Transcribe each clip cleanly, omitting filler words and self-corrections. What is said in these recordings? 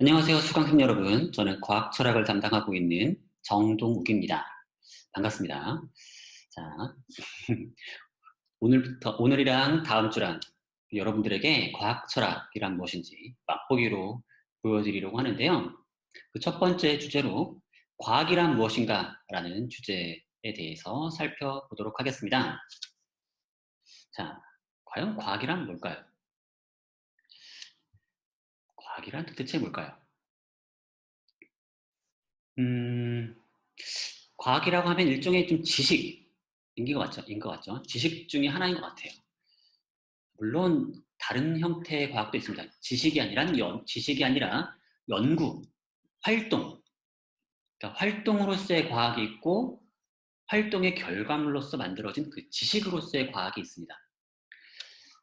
안녕하세요, 수강생 여러분. 저는 과학 철학을 담당하고 있는 정동욱입니다. 반갑습니다. 자, 오늘이랑 다음 주랑 여러분들에게 과학 철학이란 무엇인지 맛보기로 보여드리려고 하는데요. 그 첫 번째 주제로 과학이란 무엇인가라는 주제에 대해서 살펴보도록 하겠습니다. 자, 과연 과학이란 뭘까요? 과학이란 도대체 뭘까요? 음, 과학이라고 하면 일종의 좀 지식인 것 같죠? 지식 중에 하나인 것 같아요. 물론 다른 형태의 과학도 있습니다. 지식이 아니라 연구, 활동. 그러니까 활동으로서의 과학이 있고 활동의 결과물로서 만들어진 그 지식으로서의 과학이 있습니다.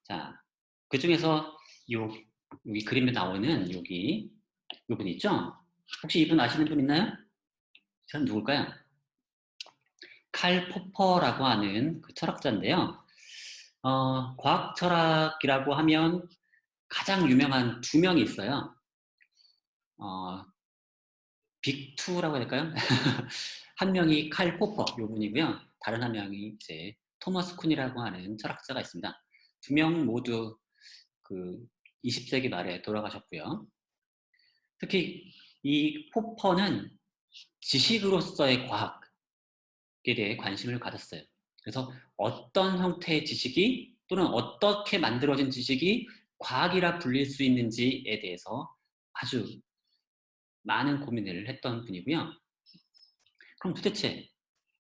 자, 그 중에서 여기 그림에 나오는 이분 있죠? 혹시 이분 아시는 분 있나요? 전 누굴까요? 칼 포퍼라고 하는 그 철학자인데요. 과학 철학이라고 하면 가장 유명한 두 명이 있어요. 어, 빅2라고 해야 될까요? 한 명이 칼 포퍼, 요 분이고요. 다른 한 명이 이제 토머스 쿤이라고 하는 철학자가 있습니다. 두 명 모두 그 20세기 말에 돌아가셨고요. 특히 이 포퍼는 지식으로서의 과학에 대해 관심을 가졌어요. 그래서 어떤 형태의 지식이 또는 어떻게 만들어진 지식이 과학이라 불릴 수 있는지에 대해서 아주 많은 고민을 했던 분이고요. 그럼 도대체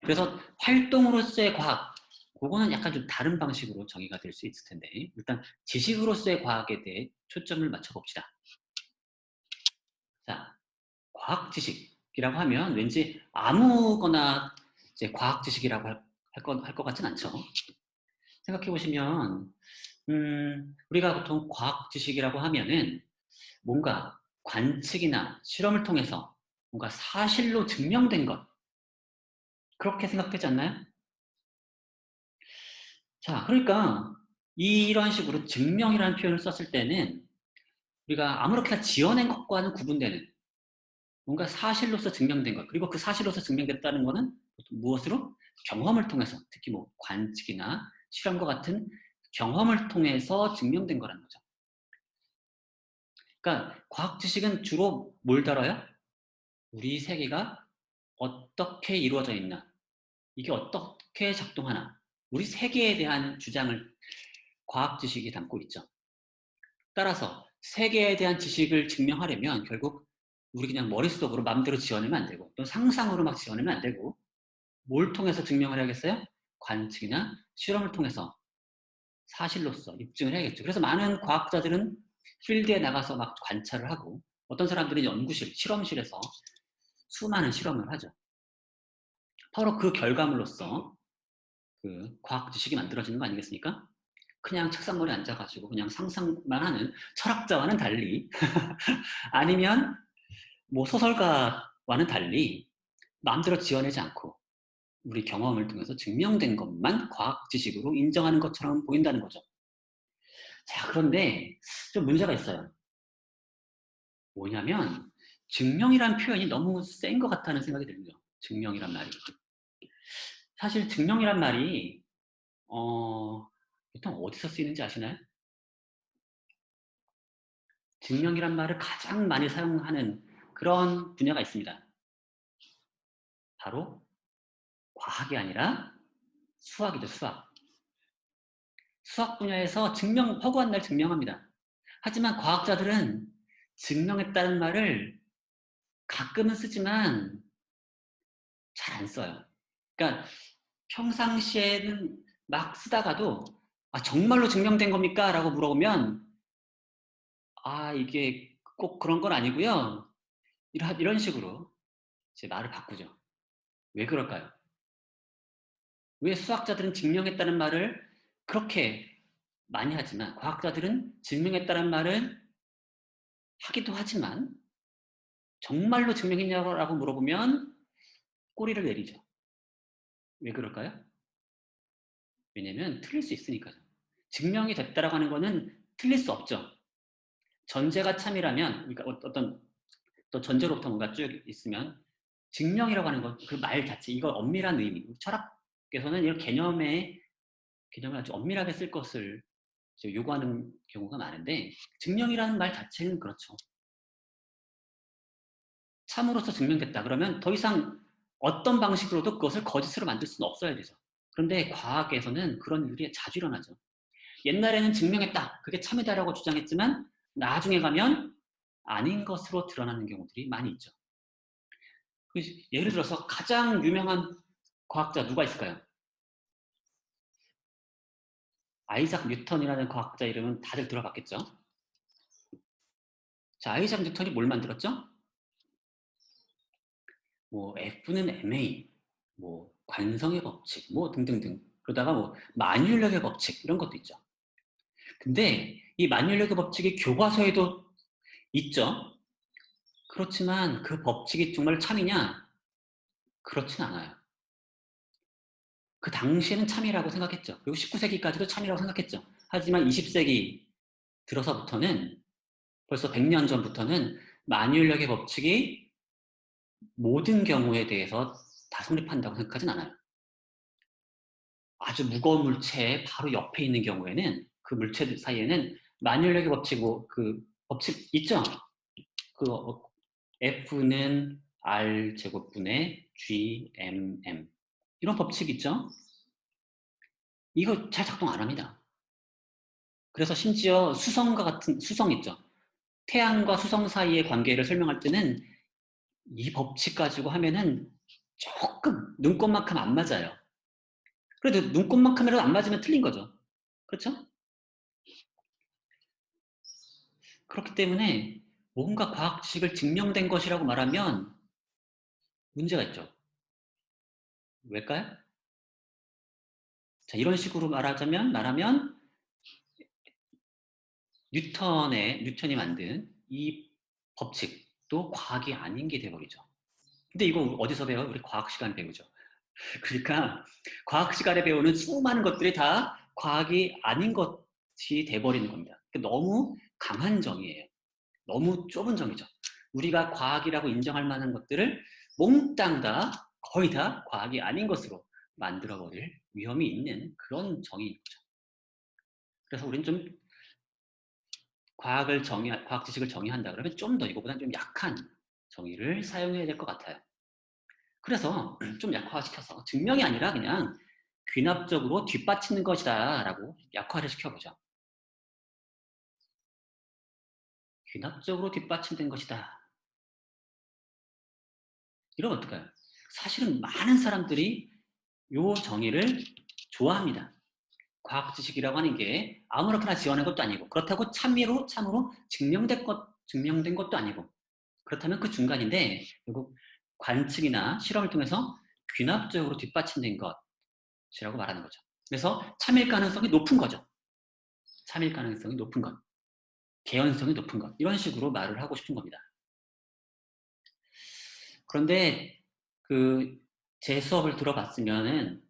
그래서 활동으로서의 과학 그거는 약간 좀 다른 방식으로 정의가 될 수 있을 텐데 일단 지식으로서의 과학에 대해 초점을 맞춰봅시다. 자, 과학 지식이라고 하면 왠지 아무거나 이제 과학 지식이라고 할 것 같진 않죠. 생각해 보시면 우리가 보통 과학 지식이라고 하면은 뭔가 관측이나 실험을 통해서 뭔가 사실로 증명된 것 그렇게 생각되지 않나요? 자, 그러니까 이런 식으로 증명이라는 표현을 썼을 때는 우리가 아무렇게나 지어낸 것과는 구분되는 뭔가 사실로서 증명된 것 그리고 그 사실로서 증명됐다는 것은 무엇으로? 경험을 통해서 특히 뭐 관측이나 실험과 같은 경험을 통해서 증명된 거라는 거죠. 그러니까 과학 지식은 주로 뭘 다뤄요? 우리 세계가 어떻게 이루어져 있나? 이게 어떻게 작동하나? 우리 세계에 대한 주장을 과학 지식이 담고 있죠. 따라서 세계에 대한 지식을 증명하려면 결국 우리 그냥 머릿속으로 마음대로 지어내면 안 되고 또 상상으로 막 지어내면 안 되고 뭘 통해서 증명을 해야겠어요? 관측이나 실험을 통해서 사실로서 입증을 해야겠죠. 그래서 많은 과학자들은 필드에 나가서 막 관찰을 하고 어떤 사람들은 연구실, 실험실에서 수많은 실험을 하죠. 바로 그 결과물로서 그 과학 지식이 만들어지는 거 아니겠습니까? 그냥 책상머리에 앉아가지고 그냥 상상만 하는 철학자와는 달리 아니면 뭐 소설가와는 달리 마음대로 지어내지 않고 우리 경험을 통해서 증명된 것만 과학 지식으로 인정하는 것처럼 보인다는 거죠. 자, 그런데 좀 문제가 있어요. 뭐냐면 증명이란 표현이 너무 센 것 같다는 생각이 들죠. 증명이란 말이. 사실 증명이란 말이 보통 어디서 쓰이는지 아시나요? 증명이란 말을 가장 많이 사용하는 그런 분야가 있습니다. 바로 과학이 아니라 수학이죠, 수학. 수학 분야에서 허구한 날 증명합니다. 하지만 과학자들은 증명했다는 말을 가끔은 쓰지만 잘 안 써요. 그러니까 평상시에는 막 쓰다가도 아, 정말로 증명된 겁니까? 라고 물어보면 아, 이게 꼭 그런 건 아니고요. 이런 식으로 제 말을 바꾸죠. 왜 그럴까요? 왜 수학자들은 증명했다는 말을 그렇게 많이 하지만 과학자들은 증명했다는 말을 하기도 하지만 정말로 증명했냐고 물어보면 꼬리를 내리죠. 왜 그럴까요? 왜냐면 틀릴 수 있으니까요. 증명이 됐다라고 하는 거는 틀릴 수 없죠. 전제가 참이라면, 그러니까 어떤 또 전제로부터 뭔가 쭉 있으면 증명이라고 하는 것, 그 말 자체, 이거 엄밀한 의미, 철학에서는 이런 개념을 아주 엄밀하게 쓸 것을 요구하는 경우가 많은데, 증명이라는 말 자체는 그렇죠. 참으로서 증명됐다. 그러면 더 이상 어떤 방식으로도 그것을 거짓으로 만들 수는 없어야 되죠. 그런데 과학에서는 그런 일이 자주 일어나죠. 옛날에는 증명했다. 그게 참이다라고 주장했지만 나중에 가면 아닌 것으로 드러나는 경우들이 많이 있죠. 예를 들어서 가장 유명한 과학자 누가 있을까요? 아이작 뉴턴이라는 과학자 이름은 다들 들어봤겠죠? 자, 아이작 뉴턴이 뭘 만들었죠? 뭐 F는 ma, 뭐 관성의 법칙, 뭐 등등등. 그러다가 뭐 만율력의 법칙 이런 것도 있죠. 근데 이 만율력의 법칙이 교과서에도 있죠. 그렇지만 그 법칙이 정말 참이냐? 그렇진 않아요. 그 당시에는 참이라고 생각했죠. 그리고 19세기까지도 참이라고 생각했죠. 하지만 20세기 들어서부터는 벌써 100년 전부터는 만유인력의 법칙이 모든 경우에 대해서 다 성립한다고 생각하진 않아요. 아주 무거운 물체의 바로 옆에 있는 경우에는 그 물체 사이에는 만유인력의 법칙, 그 법칙 있죠? 그 F는 R 제곱분의 GMM 이런 법칙 있죠? 이거 잘 작동 안 합니다. 그래서 심지어 수성과 같은 수성 있죠? 태양과 수성 사이의 관계를 설명할 때는 이 법칙 가지고 하면은 조금 눈곱만큼 안 맞아요. 그래도 눈곱만큼이라도 안 맞으면 틀린 거죠. 그렇죠? 그렇기 때문에 뭔가 과학 지식을 증명된 것이라고 말하면 문제가 있죠. 왜일까요? 자, 이런 식으로 말하면 뉴턴이 만든 이 법칙도 과학이 아닌 게 돼버리죠. 근데 이거 어디서 배워요? 우리 과학 시간 배우죠. 그러니까 과학 시간에 배우는 수많은 것들이 다 과학이 아닌 것이 돼버리는 겁니다. 너무 강한 정의예요. 너무 좁은 정의죠. 우리가 과학이라고 인정할 만한 것들을 몽땅 다 거의 다 과학이 아닌 것으로 만들어버릴 위험이 있는 그런 정의인 거죠. 그래서 우리는 좀 과학 지식을 정의한다 그러면 좀 더 이거보다는 좀 약한 정의를 사용해야 될 것 같아요. 그래서 좀 약화시켜서 증명이 아니라 그냥 귀납적으로 뒷받치는 것이다 라고 약화를 시켜보죠. 귀납적으로 뒷받침된 것이다. 이러면 어떨까요? 사실은 많은 사람들이 이 정의를 좋아합니다. 과학 지식이라고 하는 게 아무렇게나 지어낸 것도 아니고 그렇다고 참으로 증명된 것도 아니고 그렇다면 그 중간인데 결국 관측이나 실험을 통해서 귀납적으로 뒷받침된 것이라고 말하는 거죠. 그래서 참일 가능성이 높은 거죠. 참일 가능성이 높은 것, 개연성이 높은 것 이런 식으로 말을 하고 싶은 겁니다. 그런데 제 수업을 들어봤으면은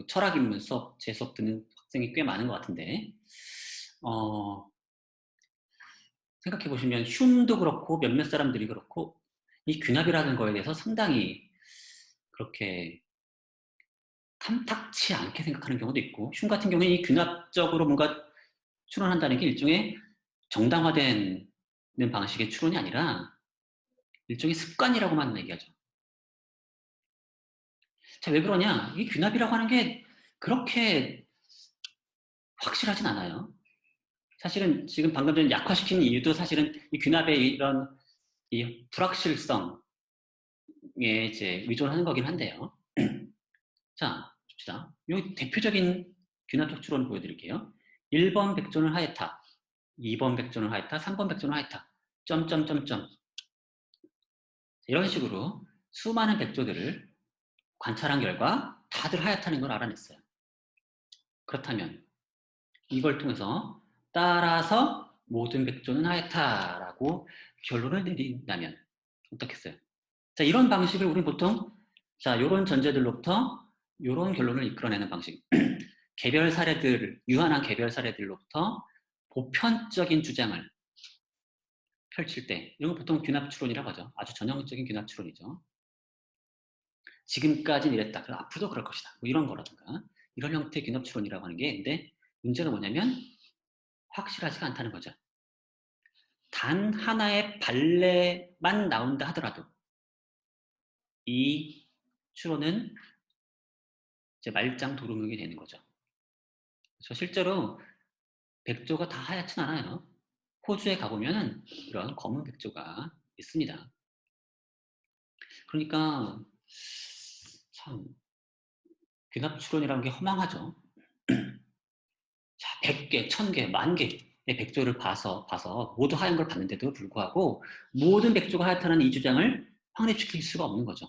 철학 인문 수업 제 수업 듣는 학생이 꽤 많은 것 같은데 생각해 보시면 흉도 그렇고 몇몇 사람들이 그렇고 이 귀납이라는 거에 대해서 상당히 그렇게 탐탁치 않게 생각하는 경우도 있고 흉 같은 경우는 이 귀납적으로 뭔가 추론한다는 게 일종의 정당화된 방식의 추론이 아니라 일종의 습관이라고만 얘기하죠. 자, 왜 그러냐? 이 귀납이라고 하는 게 그렇게 확실하진 않아요. 사실은 지금 방금 전에 약화시키는 이유도 사실은 이 귀납의 이런 이 불확실성에 이제 의존하는 거긴 한데요. 자, 봅시다. 이 대표적인 귀납적 추론을 보여드릴게요. 1번 백존을 하였다. 2번 백존을 하였다. 3번 백존을 하였다. 점점점점 이런 식으로 수많은 백조들을 관찰한 결과 다들 하얗다는 걸 알아냈어요. 그렇다면 이걸 통해서 따라서 모든 백조는 하얗다라고 결론을 내린다면 어떻겠어요? 자, 이런 방식을 우리 보통 자, 이런 전제들로부터 이런 결론을 이끌어내는 방식. 유한한 개별 사례들로부터 보편적인 주장을 펼칠 때 이런 거 보통 균합추론이라고 하죠. 아주 전형적인 균합추론이죠. 지금까지는 이랬다. 그럼 앞으로도 그럴 것이다. 뭐 이런 거라든가 이런 형태의 균합추론이라고 하는 게 근데 문제가 뭐냐면 확실하지가 않다는 거죠. 단 하나의 발레만 나온다 하더라도 이 추론은 이제 말짱 도루묵이 되는 거죠. 그래서 실제로 백조가 다 하얗진 않아요. 호주에 가보면은 이런 검은 백조가 있습니다. 그러니까 참 균합 추론이라는 게 허망하죠. 자, 100개, 1000개, 10,000개의 백조를 봐서 모두 하얀 걸 봤는데도 불구하고 모든 백조가 하얗다는 이 주장을 확립시킬 수가 없는 거죠.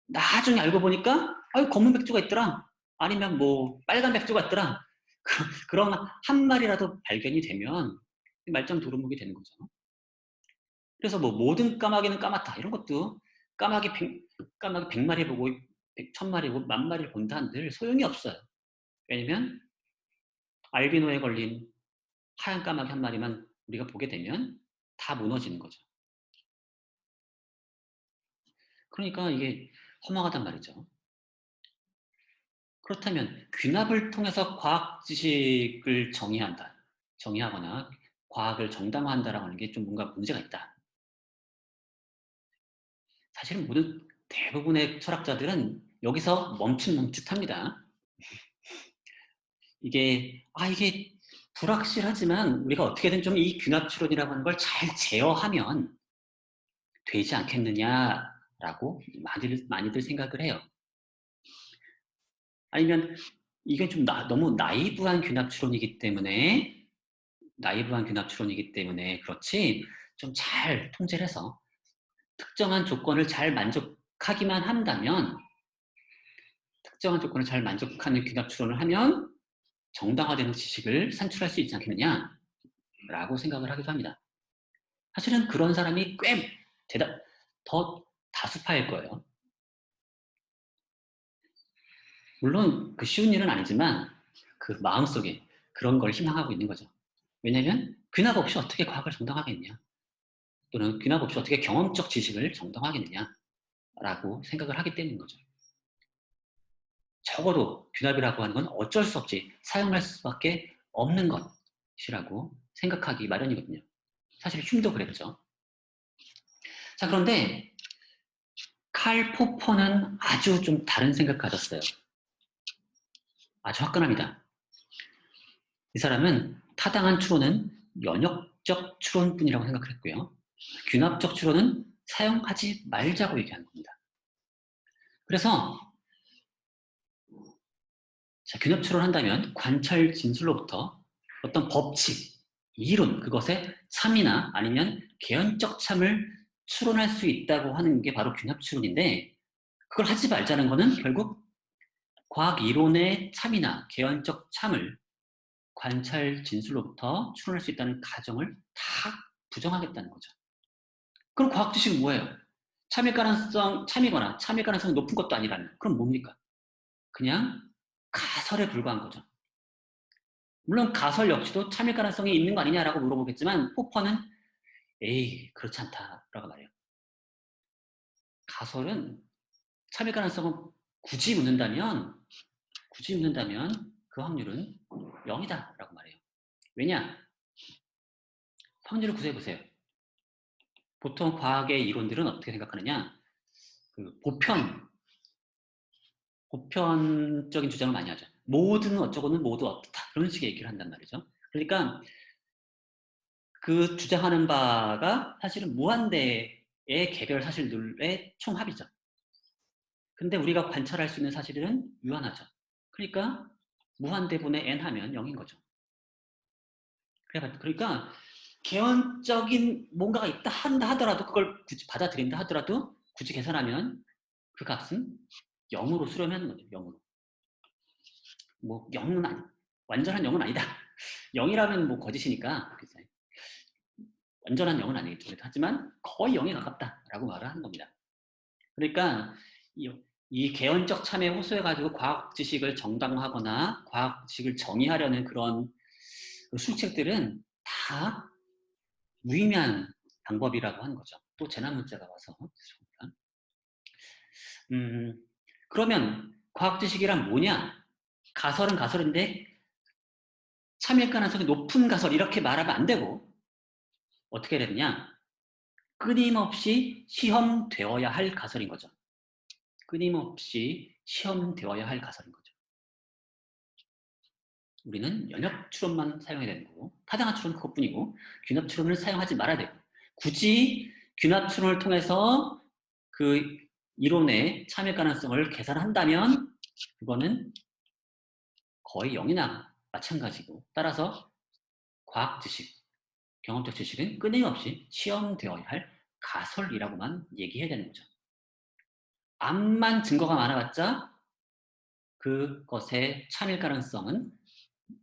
나중에 알고 보니까 검은 백조가 있더라. 아니면 뭐 빨간 백조가 있더라. 그런 한 마리라도 발견이 되면 말짱 도루묵이 되는 거죠. 그래서 뭐 모든 까마귀는 까맣다 이런 것도 까마귀 100마리 보고 1000마리 보고 10,000마리를 본다 한들 소용이 없어요. 왜냐면 알비노에 걸린 하얀 까마귀 한 마리만 우리가 보게 되면 다 무너지는 거죠. 그러니까 이게 허망하단 말이죠. 그렇다면 균합을 통해서 과학 지식을 정의하거나 과학을 정당화한다라고 하는 게 좀 뭔가 문제가 있다. 사실은 대부분의 철학자들은 여기서 멈칫멈칫합니다. 이게 불확실하지만 우리가 어떻게든 좀 이 균합추론이라고 하는 걸 잘 제어하면 되지 않겠느냐라고 많이들 생각을 해요. 아니면 이게 좀 너무 나이브한 균합추론이기 때문에 그렇지 좀 잘 통제를 해서 특정한 조건을 잘 만족하기만 한다면 특정한 조건을 잘 만족하는 균합추론을 하면 정당화되는 지식을 산출할 수 있지 않겠느냐라고 생각을 하기도 합니다. 사실은 그런 사람이 꽤 더 다수파일 거예요. 물론 그 쉬운 일은 아니지만 그 마음속에 그런 걸 희망하고 있는 거죠. 왜냐하면 균합 없이 어떻게 과학을 정당하겠냐 또는 균합 없이 어떻게 경험적 지식을 정당하겠느냐라고 생각을 하기 때문인 거죠. 적어도 균합이라고 하는 건 어쩔 수 없이 사용할 수밖에 없는 것이라고 생각하기 마련이거든요. 사실 흉도 그랬죠. 자, 그런데 칼 포퍼는 아주 좀 다른 생각을 가졌어요. 아주 화끈합니다. 이 사람은 타당한 추론은 연역적 추론뿐이라고 생각을 했고요. 균합적 추론은 사용하지 말자고 얘기하는 겁니다. 그래서 자, 균합 추론한다면 관찰 진술로부터 어떤 법칙, 이론, 그것의 참이나 아니면 개연적 참을 추론할 수 있다고 하는 게 바로 균합 추론인데 그걸 하지 말자는 것은 결국 과학 이론의 참이나 개연적 참을 관찰 진술로부터 추론할 수 있다는 가정을 다 부정하겠다는 거죠. 그럼 과학 지식은 뭐예요? 참이거나 참일 가능성이 높은 것도 아니라면 그럼 뭡니까? 그냥 가설에 불과한 거죠. 물론 가설 역시도 참일 가능성이 있는 거 아니냐라고 물어보겠지만 포퍼는 에이 그렇지 않다라고 말해요. 가설은 참일 가능성은 굳이 묻는다면 그 확률은 0이다라고 말해요. 왜냐? 확률을 구해보세요. 보통 과학의 이론들은 어떻게 생각하느냐? 그 보편적인 주장을 많이 하죠. 모든 어쩌고는 모두 어떻다. 그런 식의 얘기를 한단 말이죠. 그러니까 그 주장하는 바가 사실은 무한대의 개별 사실들의 총합이죠. 근데 우리가 관찰할 수 있는 사실은 유한하죠. 그러니까 무한대분의 n 하면 0인 거죠. 그러니까 개연적인 뭔가가 있다 한다 하더라도 그걸 굳이 받아들인다 하더라도 굳이 계산하면 그 값은 0으로 수렴하는 거죠. 0으로. 뭐 0은 완전한 0은 아니다. 0이라면 뭐 거짓이니까 완전한 0은 아니겠죠. 하지만 거의 0에 가깝다라고 말을 하는 겁니다. 그러니까 이 개연적 참에 호소해가지고 과학 지식을 정당화하거나 과학 지식을 정의하려는 그런 술책들은 다 무의미한 방법이라고 하는 거죠. 또 재난 문제가 와서. 그러면 과학 지식이란 뭐냐? 가설은 가설인데 참일 가능성이 높은 가설 이렇게 말하면 안 되고 어떻게 해야 되느냐? 끊임없이 시험되어야 할 가설인 거죠. 끊임없이 시험되어야 할 가설인 거죠. 우리는 연역 추론만 사용해야 되는 거고 타당한 추론은 그것뿐이고 균합 추론을 사용하지 말아야 되고 굳이 균합 추론을 통해서 그 이론의 참일 가능성을 계산한다면 그거는 거의 0이나 마찬가지고 따라서 과학 지식, 경험적 지식은 끊임없이 시험되어야 할 가설이라고만 얘기해야 되는 거죠. 암만 증거가 많아봤자 그것의 참일 가능성은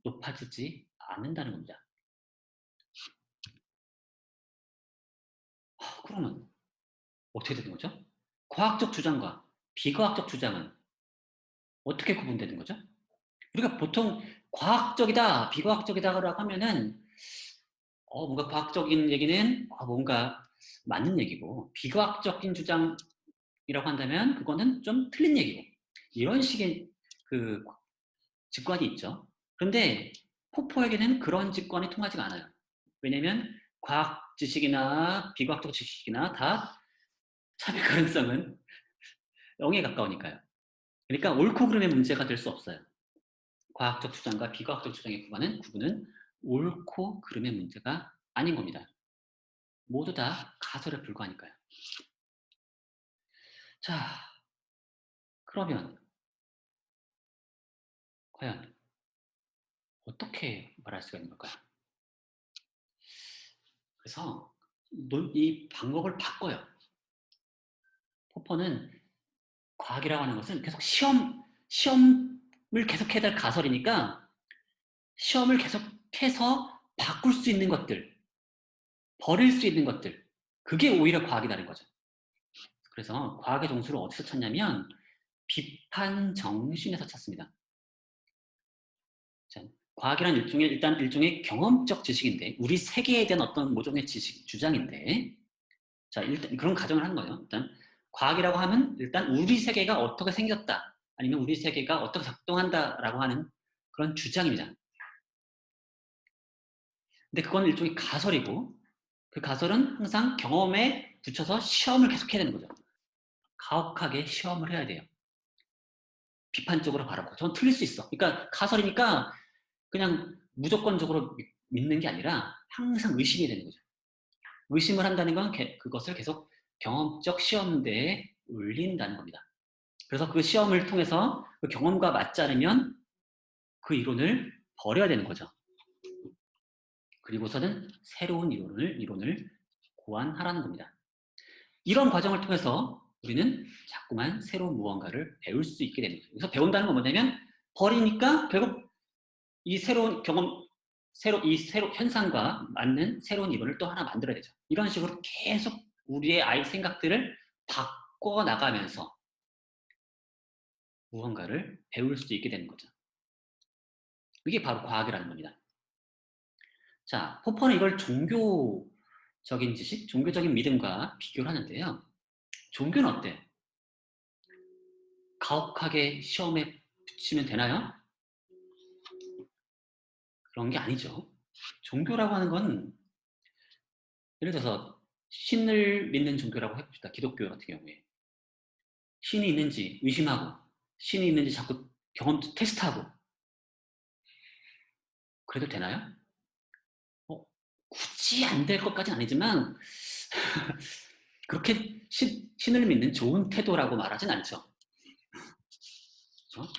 높아지지 않는다는 겁니다. 그러면 어떻게 되는 거죠? 과학적 주장과 비과학적 주장은 어떻게 구분되는 거죠? 우리가 보통 과학적이다, 비과학적이다라고 하면은 뭔가 과학적인 얘기는 뭔가 맞는 얘기고 비과학적인 주장이라고 한다면 그거는 좀 틀린 얘기고 이런 식의 그 직관이 있죠. 그런데 포포에게는 그런 직관이 통하지가 않아요. 왜냐하면 과학 지식이나 비과학적 지식이나 다 차별 가능성은 0에 가까우니까요. 그러니까 옳고 그름의 문제가 될 수 없어요. 과학적 주장과 비과학적 주장의 구분은 옳고 그름의 문제가 아닌 겁니다. 모두 다 가설에 불과하니까요. 자, 그러면 과연 어떻게 말할 수가 있는 걸까요? 그래서 이 방법을 바꿔요. 포퍼는 과학이라고 하는 것은 계속 시험을 계속해야 될 가설이니까 시험을 계속해서 바꿀 수 있는 것들, 버릴 수 있는 것들, 그게 오히려 과학이라는 거죠. 그래서 과학의 정수를 어디서 찾냐면 비판 정신에서 찾습니다. 자, 과학이란 일단 일종의 경험적 지식인데 우리 세계에 대한 어떤 모종의 지식, 주장인데 자, 일단 그런 가정을 하는 거예요. 일단 과학이라고 하면 일단 우리 세계가 어떻게 생겼다 아니면 우리 세계가 어떻게 작동한다라고 하는 그런 주장입니다. 근데 그건 일종의 가설이고 그 가설은 항상 경험에 붙여서 시험을 계속해야 되는 거죠. 가혹하게 시험을 해야 돼요. 비판적으로 바라보고 저는 틀릴 수 있어. 그러니까 가설이니까 그냥 무조건적으로 믿는 게 아니라 항상 의심이 되는 거죠. 의심을 한다는 건 그것을 계속 경험적 시험대에 올린다는 겁니다. 그래서 그 시험을 통해서 그 경험과 맞지 않으면 그 이론을 버려야 되는 거죠. 그리고서는 새로운 이론을 고안하라는 겁니다. 이런 과정을 통해서 우리는 자꾸만 새로운 무언가를 배울 수 있게 되는 거죠. 그래서 배운다는 건 뭐냐면 버리니까 결국 이 새로운 경험, 현상과 맞는 새로운 이론을 또 하나 만들어야 되죠. 이런 식으로 계속 우리의 아이 생각들을 바꿔 나가면서 무언가를 배울 수 있게 되는 거죠. 이게 바로 과학이라는 겁니다. 자, 포퍼는 이걸 종교적인 지식, 종교적인 믿음과 비교를 하는데요. 종교는 어때? 가혹하게 시험에 붙이면 되나요? 그런 게 아니죠. 종교라고 하는 건 예를 들어서 신을 믿는 종교라고 해봅시다. 기독교 같은 경우에. 신이 있는지 의심하고 신이 있는지 자꾸 경험 테스트하고 그래도 되나요? 굳이 안 될 것까지는 아니지만 그렇게 신을 믿는 좋은 태도라고 말하진 않죠. 그렇죠?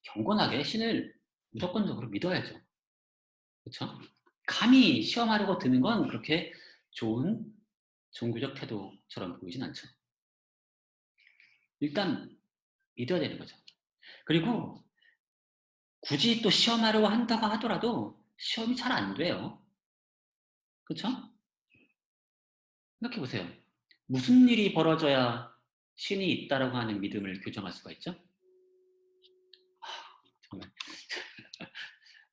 경건하게 신을 무조건적으로 믿어야죠. 그렇죠? 감히 시험하려고 드는 건 그렇게 좋은 종교적 태도처럼 보이진 않죠. 일단 믿어야 되는 거죠. 그리고 굳이 또 시험하려고 한다고 하더라도 시험이 잘 안 돼요. 그렇죠? 생각해 보세요. 무슨 일이 벌어져야 신이 있다라고 하는 믿음을 교정할 수가 있죠? 정말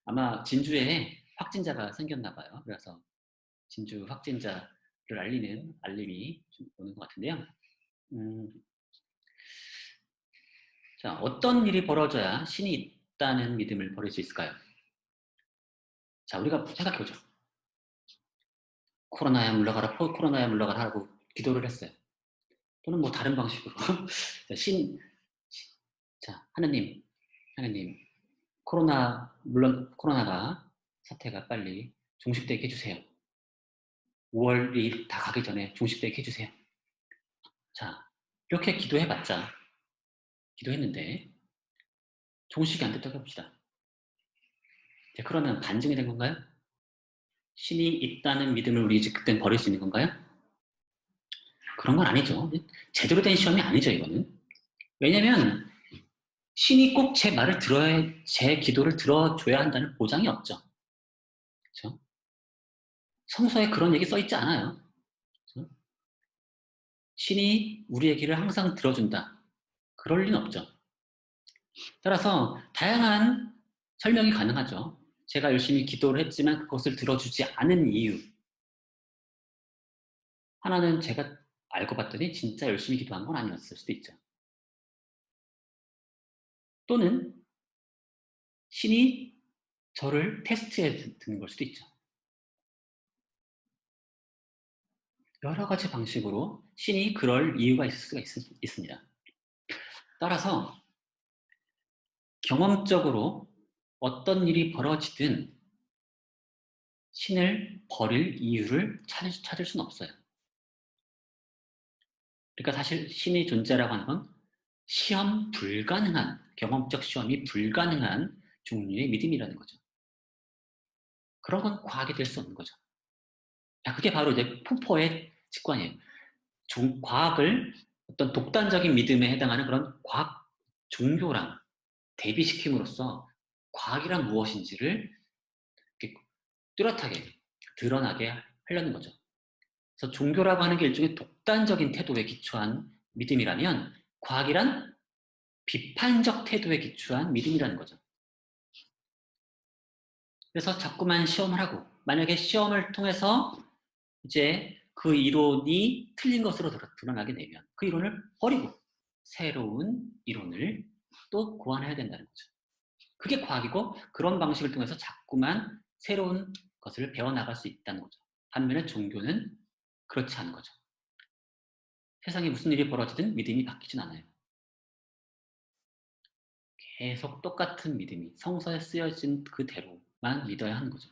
아마 진주에 확진자가 생겼나 봐요. 그래서 진주 확진자를 알리는 알림이 좀 오는 것 같은데요. 자, 어떤 일이 벌어져야 신이 있다는 믿음을 버릴 수 있을까요? 자, 우리가 생각해보죠. 코로나야 물러가라, 코로나야 물러가라 하고 기도를 했어요. 또는 뭐 다른 방식으로 자, 하느님, 물론 코로나가 사태가 빨리 종식되게 해주세요. 5월 2일 다 가기 전에 종식되게 해주세요. 자, 이렇게 기도했는데 종식이 안 됐다고 해봅시다. 자, 그러면 반증이 된 건가요? 신이 있다는 믿음을 우리 이제 그땐 버릴 수 있는 건가요? 그런 건 아니죠. 제대로 된 시험이 아니죠, 이거는. 왜냐면 신이 꼭 제 기도를 들어줘야 한다는 보장이 없죠. 그렇죠? 성서에 그런 얘기 써 있지 않아요. 그렇죠? 신이 우리의 기를 항상 들어준다. 그럴 리는 없죠. 따라서 다양한 설명이 가능하죠. 제가 열심히 기도를 했지만 그것을 들어주지 않은 이유. 하나는 제가 알고 봤더니 진짜 열심히 기도한 건 아니었을 수도 있죠. 또는 신이 저를 테스트해 드는 걸 수도 있죠. 여러 가지 방식으로 신이 그럴 이유가 있을 수가 있습니다. 따라서 경험적으로 어떤 일이 벌어지든 신을 버릴 이유를 찾을 수는 없어요. 그러니까 사실 신의 존재라고 하는 건 경험적 시험이 불가능한 종류의 믿음이라는 거죠. 그런 건 과학이 될 수 없는 거죠. 자, 그게 바로 이제 푸퍼의 직관이에요. 과학을 어떤 독단적인 믿음에 해당하는 그런 과학 종교랑 대비시킴으로써 과학이란 무엇인지를 이렇게 뚜렷하게 드러나게 하려는 거죠. 그래서 종교라고 하는 게 일종의 독단적인 태도에 기초한 믿음이라면 과학이란 비판적 태도에 기초한 믿음이라는 거죠. 그래서 자꾸만 시험을 하고 만약에 시험을 통해서 이제 그 이론이 틀린 것으로 드러나게 되면 그 이론을 버리고 새로운 이론을 또 고안해야 된다는 거죠. 그게 과학이고 그런 방식을 통해서 자꾸만 새로운 것을 배워나갈 수 있다는 거죠. 반면에 종교는 그렇지 않은 거죠. 세상에 무슨 일이 벌어지든 믿음이 바뀌진 않아요. 계속 똑같은 믿음이 성서에 쓰여진 그대로만 믿어야 하는 거죠.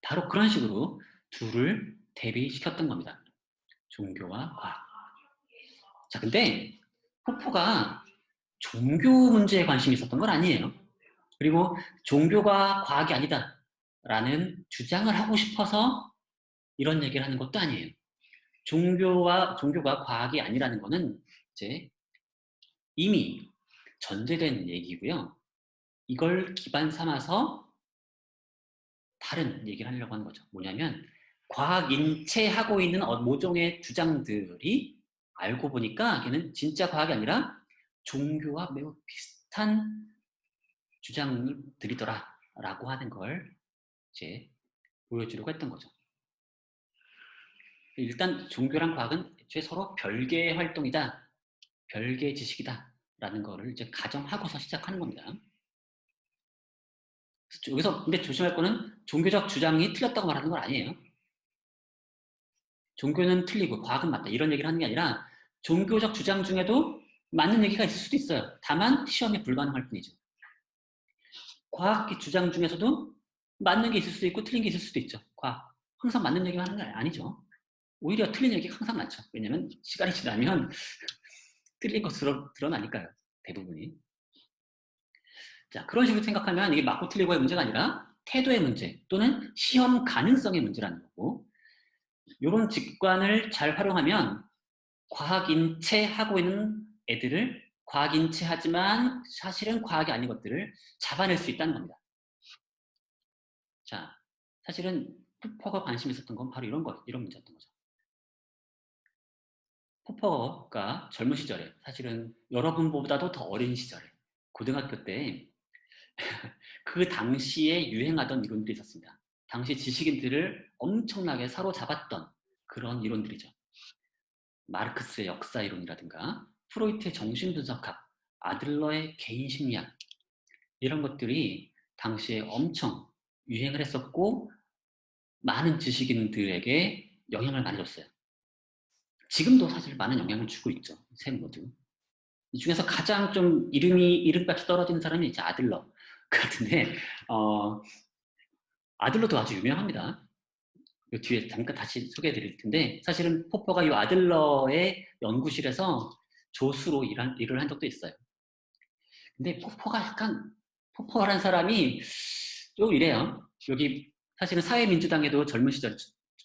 바로 그런 식으로 둘을 대비시켰던 겁니다. 종교와 과학. 자, 근데 포포가 종교 문제에 관심이 있었던 건 아니에요. 그리고 종교가 과학이 아니다라는 주장을 하고 싶어서 이런 얘기를 하는 것도 아니에요. 종교가 과학이 아니라는 거는 이제 이미 전제된 얘기고요. 이걸 기반 삼아서 다른 얘기를 하려고 하는 거죠. 뭐냐면 과학 인체하고 있는 모종의 주장들이 알고 보니까 걔는 진짜 과학이 아니라 종교와 매우 비슷한 주장들이더라라고 하는 걸 이제 보여주려고 했던 거죠. 일단 종교랑 과학은 애초에 서로 별개의 활동이다, 별개의 지식이다라는 거를 이제 가정하고서 시작하는 겁니다. 여기서 근데 조심할 거는 종교적 주장이 틀렸다고 말하는 건 아니에요. 종교는 틀리고 과학은 맞다 이런 얘기를 하는 게 아니라 종교적 주장 중에도 맞는 얘기가 있을 수도 있어요. 다만 시험에 불가능할 뿐이죠. 과학 주장 중에서도 맞는 게 있을 수도 있고 틀린 게 있을 수도 있죠. 과학. 항상 맞는 얘기만 하는 게 아니죠. 오히려 틀린 얘기가 항상 많죠. 왜냐면 시간이 지나면 틀린 것으로 드러나니까요. 대부분이. 자, 그런 식으로 생각하면 이게 맞고 틀리고의 문제가 아니라 태도의 문제 또는 시험 가능성의 문제라는 거고 이런 직관을 잘 활용하면 과학인체하고 있는 애들을 과학인체하지만 사실은 과학이 아닌 것들을 잡아낼 수 있다는 겁니다. 자, 사실은 포퍼가 관심 있었던 건 바로 이런 문제였던 거죠. 포퍼가 젊은 시절에, 사실은 여러분보다도 더 어린 시절에, 고등학교 때 그 당시에 유행하던 이론들이 있었습니다. 당시 지식인들을 엄청나게 사로잡았던 그런 이론들이죠. 마르크스의 역사 이론이라든가 프로이트의 정신분석학, 아들러의 개인심리학 이런 것들이 당시에 엄청 유행을 했었고 많은 지식인들에게 영향을 많이 줬어요. 지금도 사실 많은 영향을 주고 있죠. 세 모두. 이 중에서 가장 좀 이름값이 떨어지는 사람이 이제 아들러 같은데 아들러도 아주 유명합니다. 이 뒤에 잠깐 다시 소개해 드릴 텐데 사실은 포퍼가 이 아들러의 연구실에서 조수로 일을 한 적도 있어요. 근데 포퍼라는 사람이 좀 이래요. 여기 사실은 사회민주당에도 젊은 시절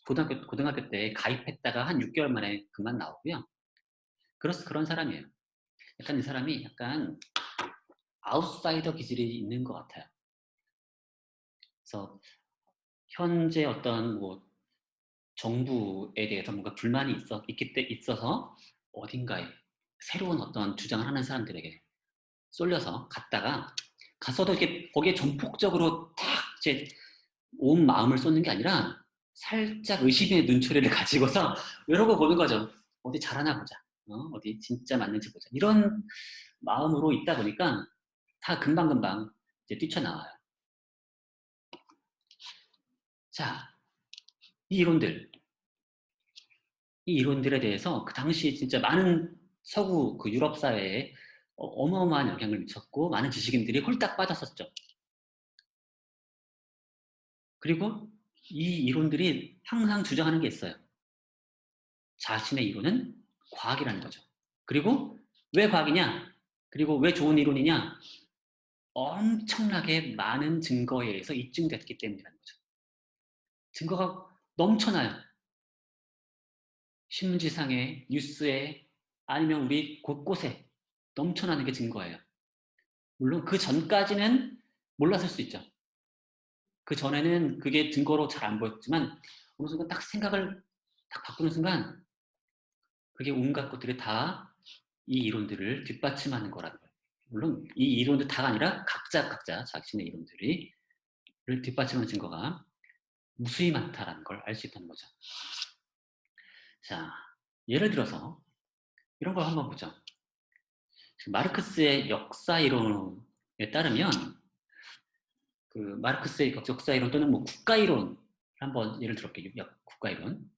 고등학교 때 가입했다가 한 6개월 만에 그만 나오고요. 그런 사람이에요. 약간 이 사람이 약간 아웃사이더 기질이 있는 것 같아요. 그래서 현재 어떤 뭐 정부에 대해서 뭔가 불만이 있어서 어딘가에 새로운 어떤 주장을 하는 사람들에게 쏠려서 가서도 이렇게 거기에 전폭적으로 탁 이제 온 마음을 쏟는 게 아니라 살짝 의심의 눈초리를 가지고서 이러고 보는 거죠. 어디 잘하나 보자. 어디 진짜 맞는지 보자. 이런 마음으로 있다 보니까 다 금방금방 이제 뛰쳐나와요. 자, 이 이론들, 이 이론들에 대해서 그 당시 진짜 많은 서구 그 유럽 사회에 어마어마한 영향을 미쳤고 많은 지식인들이 홀딱 빠졌었죠. 그리고 이 이론들이 항상 주장하는 게 있어요. 자신의 이론은 과학이라는 거죠. 그리고 왜 과학이냐? 그리고 왜 좋은 이론이냐? 엄청나게 많은 증거에 의해서 입증됐기 때문이라는 거죠. 증거가 넘쳐나요. 신문지상에, 뉴스에, 아니면 우리 곳곳에 넘쳐나는 게 증거예요. 물론 그 전까지는 몰랐을 수 있죠. 그 전에는 그게 증거로 잘 안 보였지만 어느 순간 딱 생각을 딱 바꾸는 순간 그게 온갖 것들이 다 이 이론들을 뒷받침하는 거라는 거예요. 물론 이 이론들 다가 아니라 각자 자신의 이론들을 뒷받침하는 증거가 무수히 많다라는 걸 알 수 있다는 거죠. 자, 예를 들어서 이런 걸 한번 보죠. 마르크스의 역사 이론에 따르면 그 마르크스의 역사 이론 또는 뭐 국가 이론 한번 예를 들어볼게요. 국가 이론.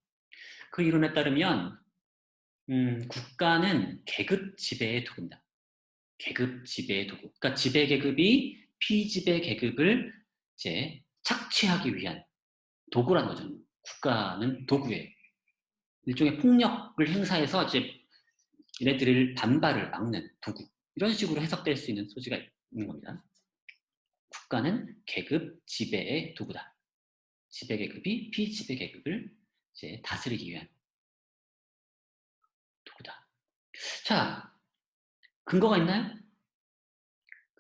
그 이론에 따르면 국가는 계급 지배의 도구입니다. 계급 지배의 도구. 그러니까 지배 계급이 피지배 계급을 이제 착취하기 위한 도구라는 거죠. 국가는 도구예요. 일종의 폭력을 행사해서 이제 얘네들을 반발을 막는 도구. 이런 식으로 해석될 수 있는 소지가 있는 겁니다. 국가는 계급 지배의 도구다. 지배 계급이 피지배 계급을 이제 다스리기 위한 도구다. 자, 근거가 있나요?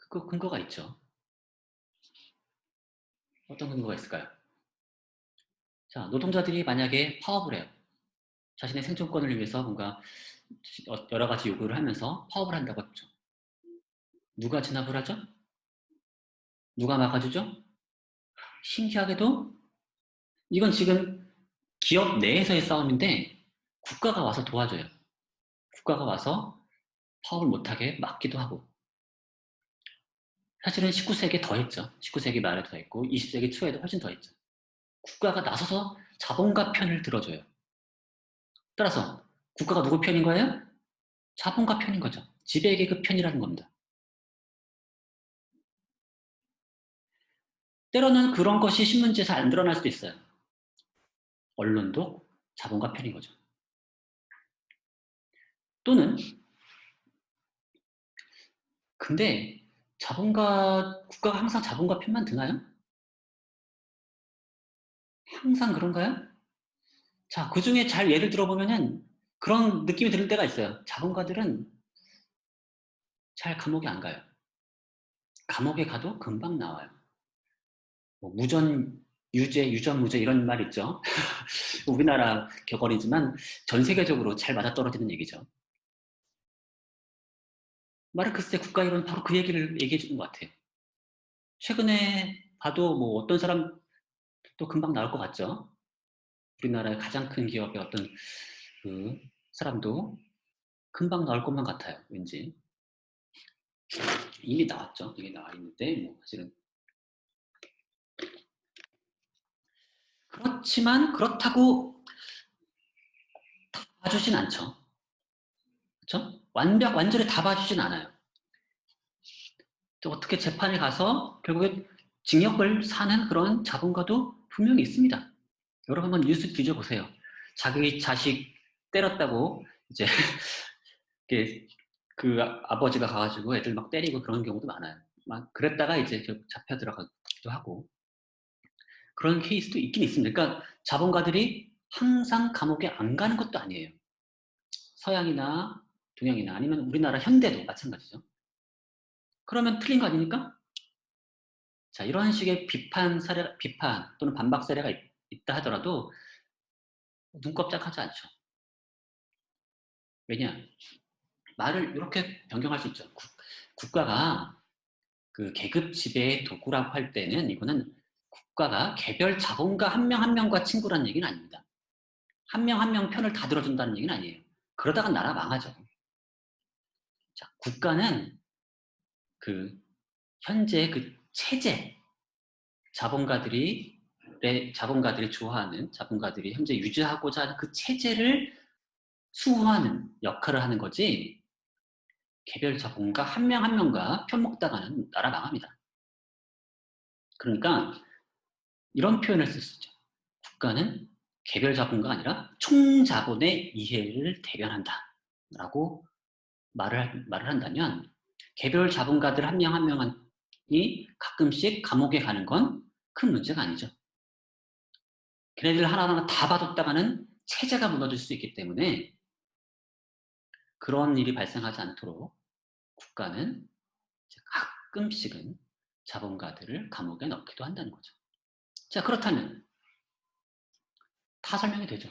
근거가 있죠. 어떤 근거가 있을까요? 자, 노동자들이 만약에 파업을 해요. 자신의 생존권을 위해서 뭔가 여러 가지 요구를 하면서 파업을 한다고 했죠. 누가 진압을 하죠? 누가 막아주죠? 신기하게도 이건 지금 기업 내에서의 싸움인데 국가가 와서 도와줘요. 국가가 와서 파업을 못하게 막기도 하고 사실은 19세기에 더 했죠. 19세기 말에도 더 했고 20세기 초에도 훨씬 더 했죠. 국가가 나서서 자본가 편을 들어줘요. 따라서 국가가 누구 편인 거예요? 자본가 편인 거죠. 지배계급 편이라는 겁니다. 때로는 그런 것이 신문지에서 안 드러날 수도 있어요. 언론도 자본가 편인 거죠. 또는 근데 국가가 항상 자본가 편만 드나요? 항상 그런가요? 자, 그 중에 잘 예를 들어보면은 그런 느낌이 들 때가 있어요. 자본가들은 잘 감옥에 안 가요. 감옥에 가도 금방 나와요. 뭐 무전, 유죄, 유전, 무죄 이런 말 있죠. 우리나라 격언이지만 전 세계적으로 잘 맞아떨어지는 얘기죠. 마르크스의 국가이론 바로 그 얘기를 얘기해 주는 것 같아요. 최근에 봐도 뭐 어떤 사람들 또 금방 나올 것 같죠? 우리나라의 가장 큰 기업의 어떤 그 사람도 금방 나올 것만 같아요. 왠지. 이미 나왔죠. 이게 나와 있는데 뭐 사실은 그렇지만 그렇다고 봐주진 않죠. 그렇죠? 완전히 다 봐주진 않아요. 또 어떻게 재판에 가서 결국에 징역을 사는 그런 자본가도 분명히 있습니다. 여러분 한번 뉴스 뒤져보세요. 자기 자식 때렸다고 이제 그 아버지가 가가지고 애들 막 때리고 그런 경우도 많아요. 막 그랬다가 이제 잡혀 들어가기도 하고 그런 케이스도 있긴 있습니다. 그러니까 자본가들이 항상 감옥에 안 가는 것도 아니에요. 서양이나 동양이나 아니면 우리나라 현대도 마찬가지죠. 그러면 틀린 거 아닙니까? 자, 이런 식의 비판 또는 반박 사례가 있다 하더라도 눈껍짝하지 않죠. 왜냐? 말을 이렇게 변경할 수 있죠. 국가가 그 계급 지배의 도구라고 할 때는 이거는 국가가 개별 자본가 한 명 한 명과 친구라는 얘기는 아닙니다. 한 명 한 명 편을 다 들어준다는 얘기는 아니에요. 그러다가 나라 망하죠. 자, 국가는 그 현재 그 체제, 자본가들이 좋아하는, 자본가들이 현재 유지하고자 하는 그 체제를 수호하는 역할을 하는 거지, 개별 자본가 한 명 한 명과 편먹다가는 나라 망합니다. 그러니까 이런 표현을 쓸 수 있죠. 국가는 개별 자본가가 아니라 총자본의 이해를 대변한다. 라고 말을 한다면 개별 자본가들 한 명 한 명이 가끔씩 감옥에 가는 건 큰 문제가 아니죠. 걔네들 하나하나 다 봐뒀다가는 체제가 무너질 수 있기 때문에 그런 일이 발생하지 않도록 국가는 가끔씩은 자본가들을 감옥에 넣기도 한다는 거죠. 자, 그렇다면 다 설명이 되죠.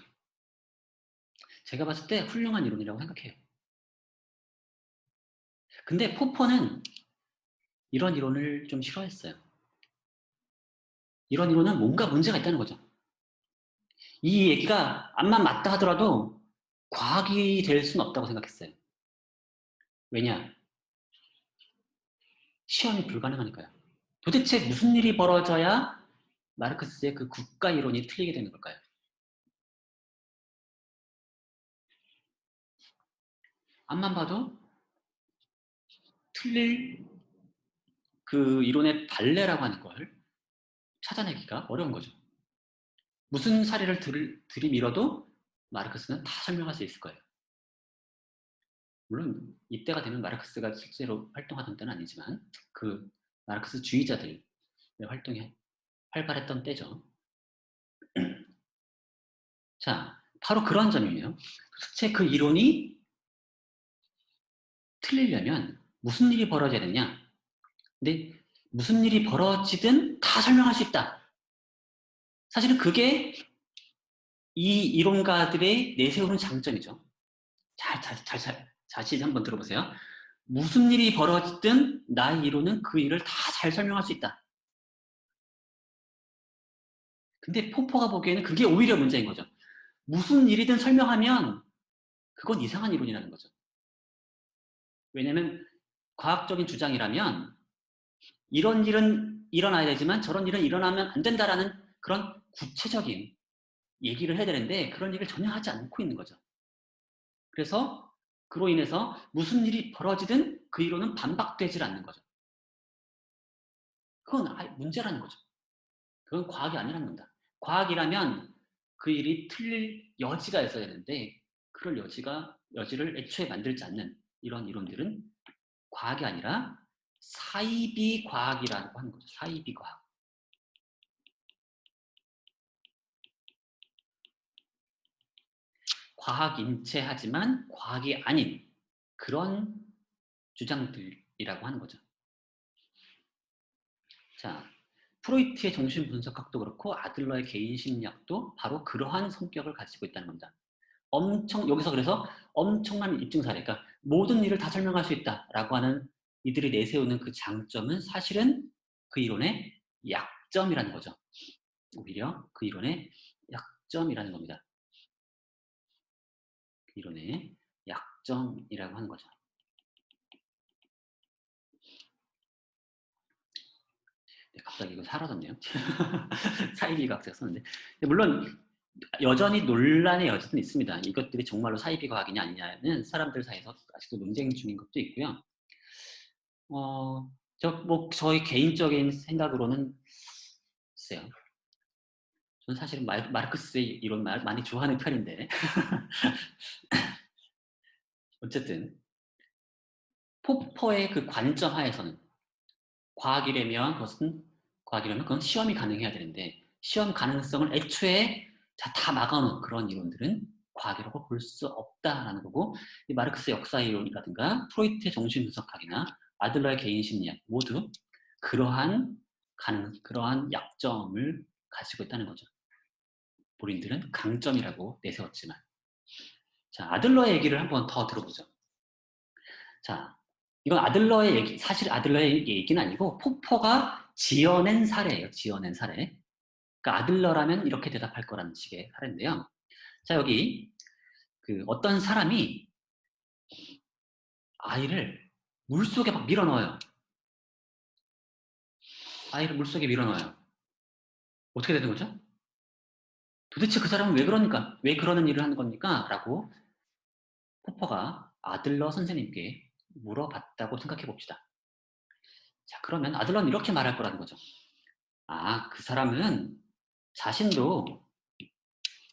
제가 봤을 때 훌륭한 이론이라고 생각해요. 근데 포퍼는 이런 이론을 좀 싫어했어요. 이런 이론은 뭔가 문제가 있다는 거죠. 이 얘기가 암만 맞다 하더라도 과학이 될 수는 없다고 생각했어요. 왜냐? 시험이 불가능하니까요. 도대체 무슨 일이 벌어져야 마르크스의 그 국가 이론이 틀리게 되는 걸까요? 앞만 봐도 틀릴 그 이론의 발레라고 하는 걸 찾아내기가 어려운 거죠. 무슨 사례를 들이밀어도 마르크스는 다 설명할 수 있을 거예요. 물론 이때가 되면 마르크스가 실제로 활동하던 때는 아니지만 그 마르크스 주의자들의 활동이 활발했던 때죠. 자, 바로 그런 점이에요. 도대체 그 이론이 틀리려면 무슨 일이 벌어져야 되냐? 근데 무슨 일이 벌어지든 다 설명할 수 있다. 사실은 그게 이 이론가들의 내세우는 장점이죠. 자신 한번 들어보세요. 무슨 일이 벌어지든 나의 이론은 그 일을 다 잘 설명할 수 있다. 근데 포퍼가 보기에는 그게 오히려 문제인 거죠. 무슨 일이든 설명하면 그건 이상한 이론이라는 거죠. 왜냐하면 과학적인 주장이라면 이런 일은 일어나야 되지만 저런 일은 일어나면 안 된다라는 그런 구체적인 얘기를 해야 되는데 그런 얘기를 전혀 하지 않고 있는 거죠. 그래서 그로 인해서 무슨 일이 벌어지든 그 이론은 반박되질 않는 거죠. 그건 문제라는 거죠. 그건 과학이 아니라는 겁니다. 과학이라면 그 일이 틀릴 여지가 있어야 되는데 그럴 여지를 애초에 만들지 않는 이런 이론들은 과학이 아니라 사이비 과학이라고 하는 거죠. 사이비 과학. 과학인체하지만 과학이 아닌 그런 주장들이라고 하는 거죠. 자, 프로이트의 정신분석학도 그렇고 아들러의 개인심리학도 바로 그러한 성격을 가지고 있다는 겁니다. 여기서 그래서 엄청난 입증 사례, 그러니까 모든 일을 다 설명할 수 있다라고 하는 이들이 내세우는 그 장점은 사실은 그 이론의 약점이라는 거죠. 오히려 그 이론의 약점이라는 겁니다. 그 이론의 약점이라고 하는 거죠. 네, 갑자기 이거 사라졌네요. 사이비과학자가 썼는데. 물론 여전히 논란의 여지는 있습니다. 이것들이 정말로 사이비과학이냐 아니냐는 사람들 사이에서 아직도 논쟁 중인 것도 있고요. 저희 개인적인 생각으로는 글쎄요. 저는 사실은 마르크스의 이론 많이 좋아하는 편인데 어쨌든 포퍼의 그 관점 하에서는 과학이라면 그건 시험이 가능해야 되는데 시험 가능성을 애초에 다 막아놓은 그런 이론들은 과학이라고 볼 수 없다라는 거고 이 마르크스 역사 이론이라든가 프로이트의 정신분석학이나 아들러의 개인 심리학 모두 그러한 약점을 가지고 있다는 거죠. 본인들은 강점이라고 내세웠지만 자 아들러의 얘기를 한번 더 들어보죠. 자 이건 아들러의 얘기, 사실 아들러의 얘기는 아니고 포퍼가 지어낸 사례예요. 지어낸 사례. 그러니까 아들러라면 이렇게 대답할 거라는 식의 사례인데요. 자 여기 그 어떤 사람이 아이를 물속에 막 밀어넣어요. 아이를 물속에 밀어넣어요. 어떻게 되는 거죠? 도대체 그 사람은 왜 그러니까 왜 그러는 일을 하는 겁니까? 라고 포퍼가 아들러 선생님께 물어봤다고 생각해 봅시다. 자 그러면 아들러는 이렇게 말할 거라는 거죠. 아, 그 사람은 자신도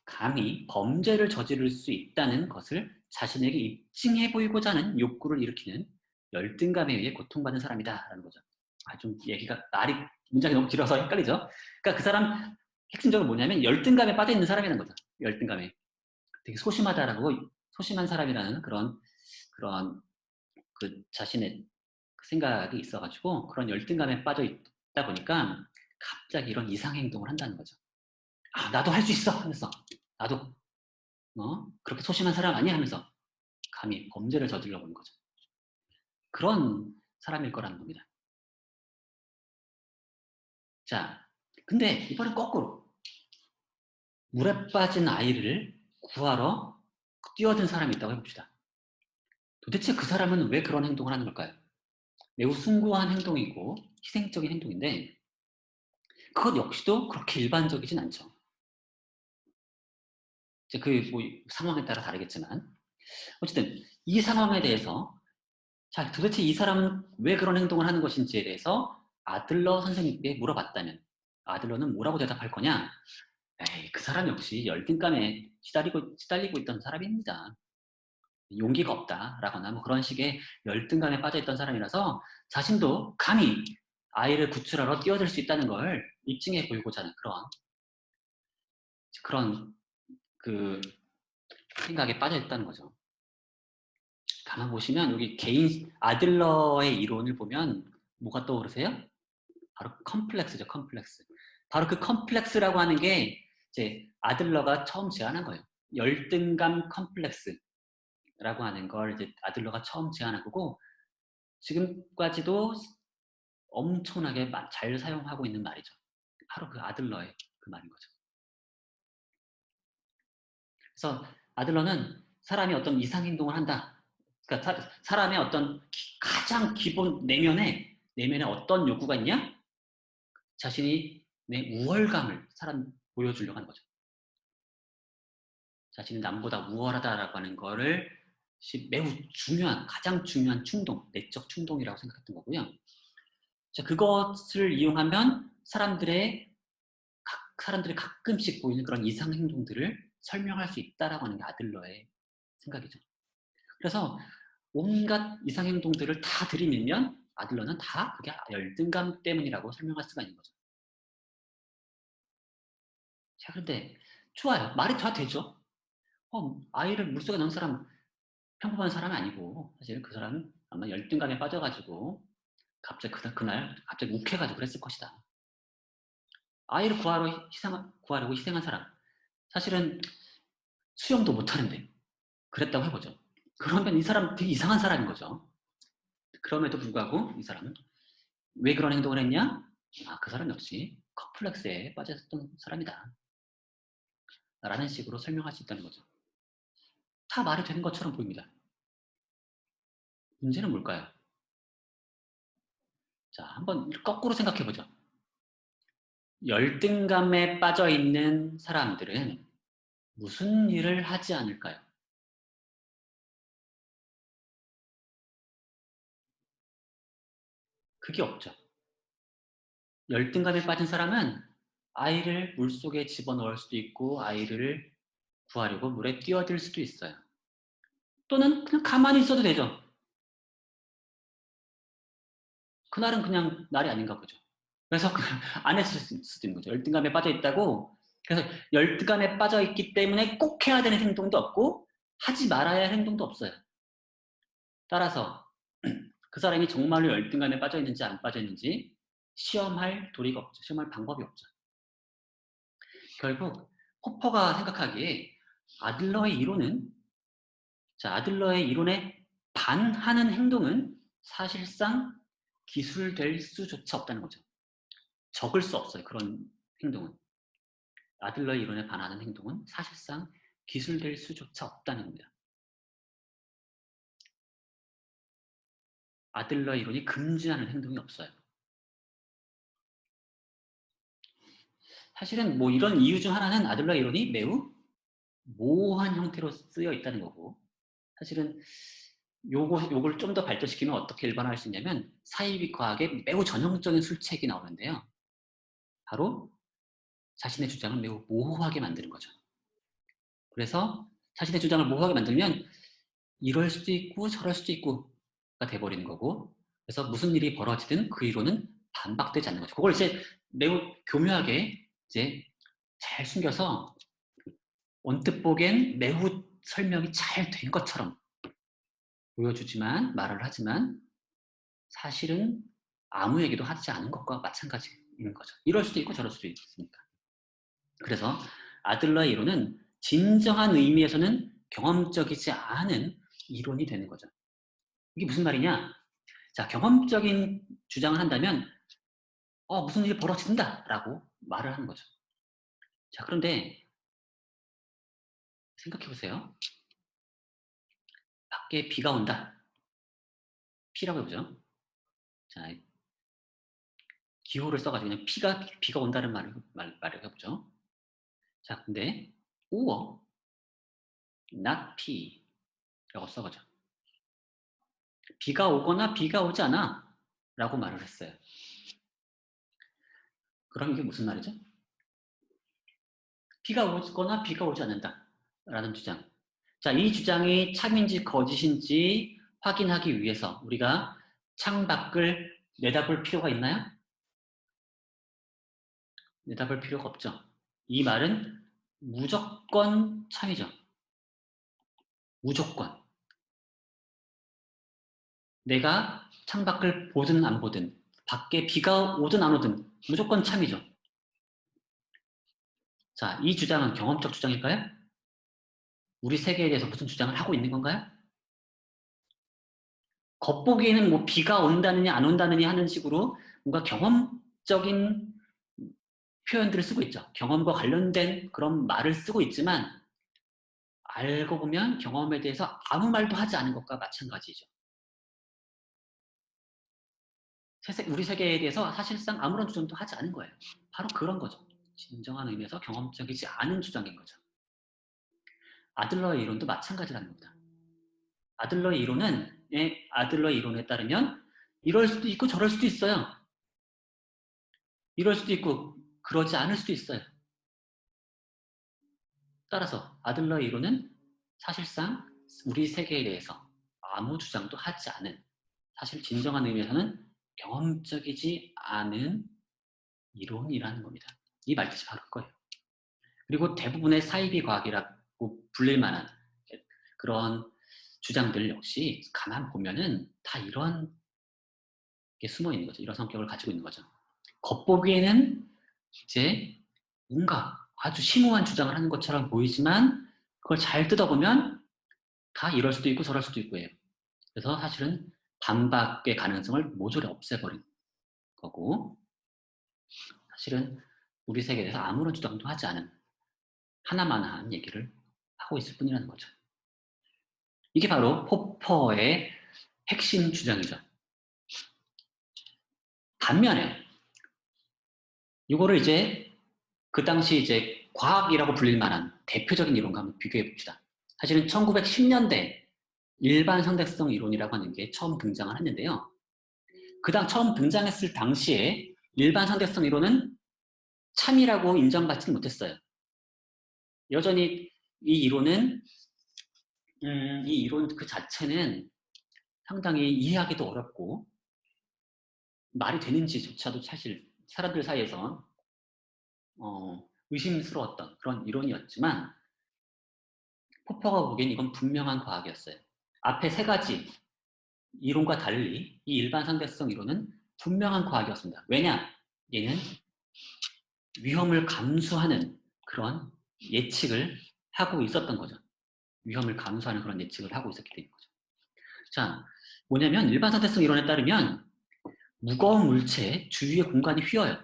감히 범죄를 저지를 수 있다는 것을 자신에게 입증해 보이고자 하는 욕구를 일으키는 열등감에 의해 고통받는 사람이다. 라는 거죠. 좀 문장이 너무 길어서 헷갈리죠? 그러니까 그 사람 핵심적으로 뭐냐면 열등감에 빠져 있는 사람이라는 거죠. 열등감에. 되게 소심한 사람이라는 그런 그 자신의 생각이 있어가지고 그런 열등감에 빠져 있다 보니까 갑자기 이런 이상 행동을 한다는 거죠. 아, 나도 할 수 있어! 하면서. 나도, 그렇게 소심한 사람 아니야? 하면서 감히 범죄를 저질러 보는 거죠. 그런 사람일 거라는 겁니다. 자, 근데 이번엔 거꾸로. 물에 빠진 아이를 구하러 뛰어든 사람이 있다고 해봅시다. 도대체 그 사람은 왜 그런 행동을 하는 걸까요? 매우 숭고한 행동이고 희생적인 행동인데 그것 역시도 그렇게 일반적이진 않죠. 이제 뭐 상황에 따라 다르겠지만 어쨌든 이 상황에 대해서 자 도대체 이 사람은 왜 그런 행동을 하는 것인지에 대해서 아들러 선생님께 물어봤다면 아들러는 뭐라고 대답할 거냐? 에이, 그 사람 역시 열등감에 시달리고 있던 사람입니다. 용기가 없다라거나 뭐 그런 식의 열등감에 빠져있던 사람이라서 자신도 감히 아이를 구출하러 뛰어들 수 있다는 걸 입증해 보이고자 하는 그런 그 생각에 빠져있다는 거죠. 가만 보시면 여기 개인 아들러의 이론을 보면 뭐가 떠오르세요? 바로 컴플렉스죠, 컴플렉스. 바로 그 컴플렉스라고 하는 게 이제 아들러가 처음 제안한 거예요. 열등감 컴플렉스라고 하는 걸 이제 아들러가 처음 제안한 거고 지금까지도 엄청나게 잘 사용하고 있는 말이죠. 바로 그 아들러의 그 말인 거죠. 그래서 아들러는 사람이 어떤 이상 행동을 한다. 그러니까 사람의 어떤 가장 기본 내면에 어떤 욕구가 있냐? 자신이 내 우월감을 보여주려고 하는 거죠. 자신이 남보다 우월하다라고 하는 거를 매우 가장 중요한 충동, 내적 충동이라고 생각했던 거고요. 자, 그것을 이용하면 사람들이 가끔씩 보이는 그런 이상 행동들을 설명할 수 있다라고 하는 게 아들러의 생각이죠. 그래서 온갖 이상 행동들을 다 들이밀면 아들러는 다 그게 열등감 때문이라고 설명할 수가 있는 거죠. 자, 그런데 좋아요. 말이 다 되죠. 아이를 물속에 넣은 사람 평범한 사람이 아니고 사실 그 사람은 아마 열등감에 빠져가지고 갑자기 그날 갑자기 욱해가지고 그랬을 것이다. 아이를 구하려고 희생한 사람 사실은 수영도 못하는데 그랬다고 해보죠. 그러면 이 사람 되게 이상한 사람인 거죠. 그럼에도 불구하고 이 사람은 왜 그런 행동을 했냐? 아, 그 사람 역시 컴플렉스에 빠졌던 사람이다. 라는 식으로 설명할 수 있다는 거죠. 다 말이 되는 것처럼 보입니다. 문제는 뭘까요? 자, 한번 거꾸로 생각해 보죠. 열등감에 빠져 있는 사람들은 무슨 일을 하지 않을까요? 그게 없죠. 열등감에 빠진 사람은 아이를 물속에 집어넣을 수도 있고 아이를 구하려고 물에 뛰어들 수도 있어요. 또는 그냥 가만히 있어도 되죠. 그날은 그냥 날이 아닌가 보죠. 그래서 안 했을 수도 있는 거죠. 열등감에 빠져 있다고. 그래서 열등감에 빠져 있기 때문에 꼭 해야 되는 행동도 없고 하지 말아야 할 행동도 없어요. 따라서 그 사람이 정말로 열등감에 빠져 있는지 안 빠져 있는지 시험할 도리가 없죠. 시험할 방법이 없죠. 결국 호퍼가 생각하기에 아들러의 이론은 아들러의 이론에 반하는 행동은 사실상 기술될 수조차 없다는 거죠. 적을 수 없어요. 그런 행동은. 아들러의 이론에 반하는 행동은 사실상 기술될 수조차 없다는 겁니다. 아들러의 이론이 금지하는 행동이 없어요. 사실은 뭐 이런 이유 중 하나는 아들러의 이론이 매우 모호한 형태로 쓰여 있다는 거고, 사실은 요걸 좀 더 발전시키면 어떻게 일반화할 수 있냐면 사이비 과학의 매우 전형적인 술책이 나오는데요. 바로 자신의 주장을 매우 모호하게 만드는 거죠. 그래서 자신의 주장을 모호하게 만들면 이럴 수도 있고 저럴 수도 있고가 돼버리는 거고, 그래서 무슨 일이 벌어지든 그 이론은 반박되지 않는 거죠. 그걸 이제 매우 교묘하게 이제 잘 숨겨서 언뜻 보기엔 매우 설명이 잘 된 것처럼 보여주지만, 말을 하지만 사실은 아무 얘기도 하지 않은 것과 마찬가지인 거죠. 이럴 수도 있고 저럴 수도 있으니까. 그래서 아들러의 이론은 진정한 의미에서는 경험적이지 않은 이론이 되는 거죠. 이게 무슨 말이냐? 자, 경험적인 주장을 한다면 무슨 일이 벌어진다라고 말을 하는 거죠. 자, 그런데 생각해 보세요. 밖에 비가 온다. 피라고 해보죠. 자, 기호를 써가지고 그냥 비가 온다는 말을 해보죠. 자, 근데 오어, not P라고 써보죠. 비가 오거나 비가 오지 않아 라고 말을 했어요. 그럼 이게 무슨 말이죠? 비가 오거나 비가 오지 않는다 라는 주장. 자, 이 주장이 참인지 거짓인지 확인하기 위해서 우리가 창밖을 내다볼 필요가 있나요? 내다볼 필요가 없죠. 이 말은 무조건 참이죠. 무조건. 내가 창밖을 보든 안 보든, 밖에 비가 오든 안 오든 무조건 참이죠. 자, 이 주장은 경험적 주장일까요? 우리 세계에 대해서 무슨 주장을 하고 있는 건가요? 겉보기에는 뭐 비가 온다느냐 안 온다느냐 하는 식으로 뭔가 경험적인 표현들을 쓰고 있죠. 경험과 관련된 그런 말을 쓰고 있지만 알고 보면 경험에 대해서 아무 말도 하지 않은 것과 마찬가지죠. 우리 세계에 대해서 사실상 아무런 주장도 하지 않은 거예요. 바로 그런 거죠. 진정한 의미에서 경험적이지 않은 주장인 거죠. 아들러의 이론도 마찬가지라는 겁니다. 아들러의 이론에 따르면 이럴 수도 있고 저럴 수도 있어요. 이럴 수도 있고 그러지 않을 수도 있어요. 따라서 아들러의 이론은 사실상 우리 세계에 대해서 아무 주장도 하지 않은, 사실 진정한 의미에서는 경험적이지 않은 이론이라는 겁니다. 이 말뜻이 바로 그거예요. 그리고 대부분의 사이비 과학이라고 불릴 만한 그런 주장들 역시 가만 보면은 다 이런 게 숨어 있는 거죠. 이런 성격을 가지고 있는 거죠. 겉보기에는 이제 뭔가 아주 심오한 주장을 하는 것처럼 보이지만 그걸 잘 뜯어보면 다 이럴 수도 있고 저럴 수도 있고 해요. 그래서 사실은 반박의 가능성을 모조리 없애버린 거고, 사실은 우리 세계에 대해서 아무런 주장도 하지 않은 하나만한 얘기를 하고 있을 뿐이라는 거죠. 이게 바로 포퍼의 핵심 주장이죠. 반면에 이거를 이제 그 당시 이제 과학이라고 불릴 만한 대표적인 이론과 한번 비교해 봅시다. 사실은 1910년대 일반 상대성 이론이라고 하는 게 처음 등장을 했는데요. 처음 등장했을 당시에 일반 상대성 이론은 참이라고 인정받지는 못했어요. 여전히 이 이론은 이 이론 그 자체는 상당히 이해하기도 어렵고 말이 되는지조차도 사실 사람들 사이에서 의심스러웠던 그런 이론이었지만 포퍼가 보기엔 이건 분명한 과학이었어요. 앞에 세 가지 이론과 달리 이 일반 상대성 이론은 분명한 과학이었습니다. 왜냐? 얘는 위험을 감수하는 그런 예측을 하고 있었던 거죠. 위험을 감수하는 그런 예측을 하고 있었기 때문인 거죠. 자, 뭐냐면 일반 상대성 이론에 따르면 무거운 물체의 주위의 공간이 휘어요.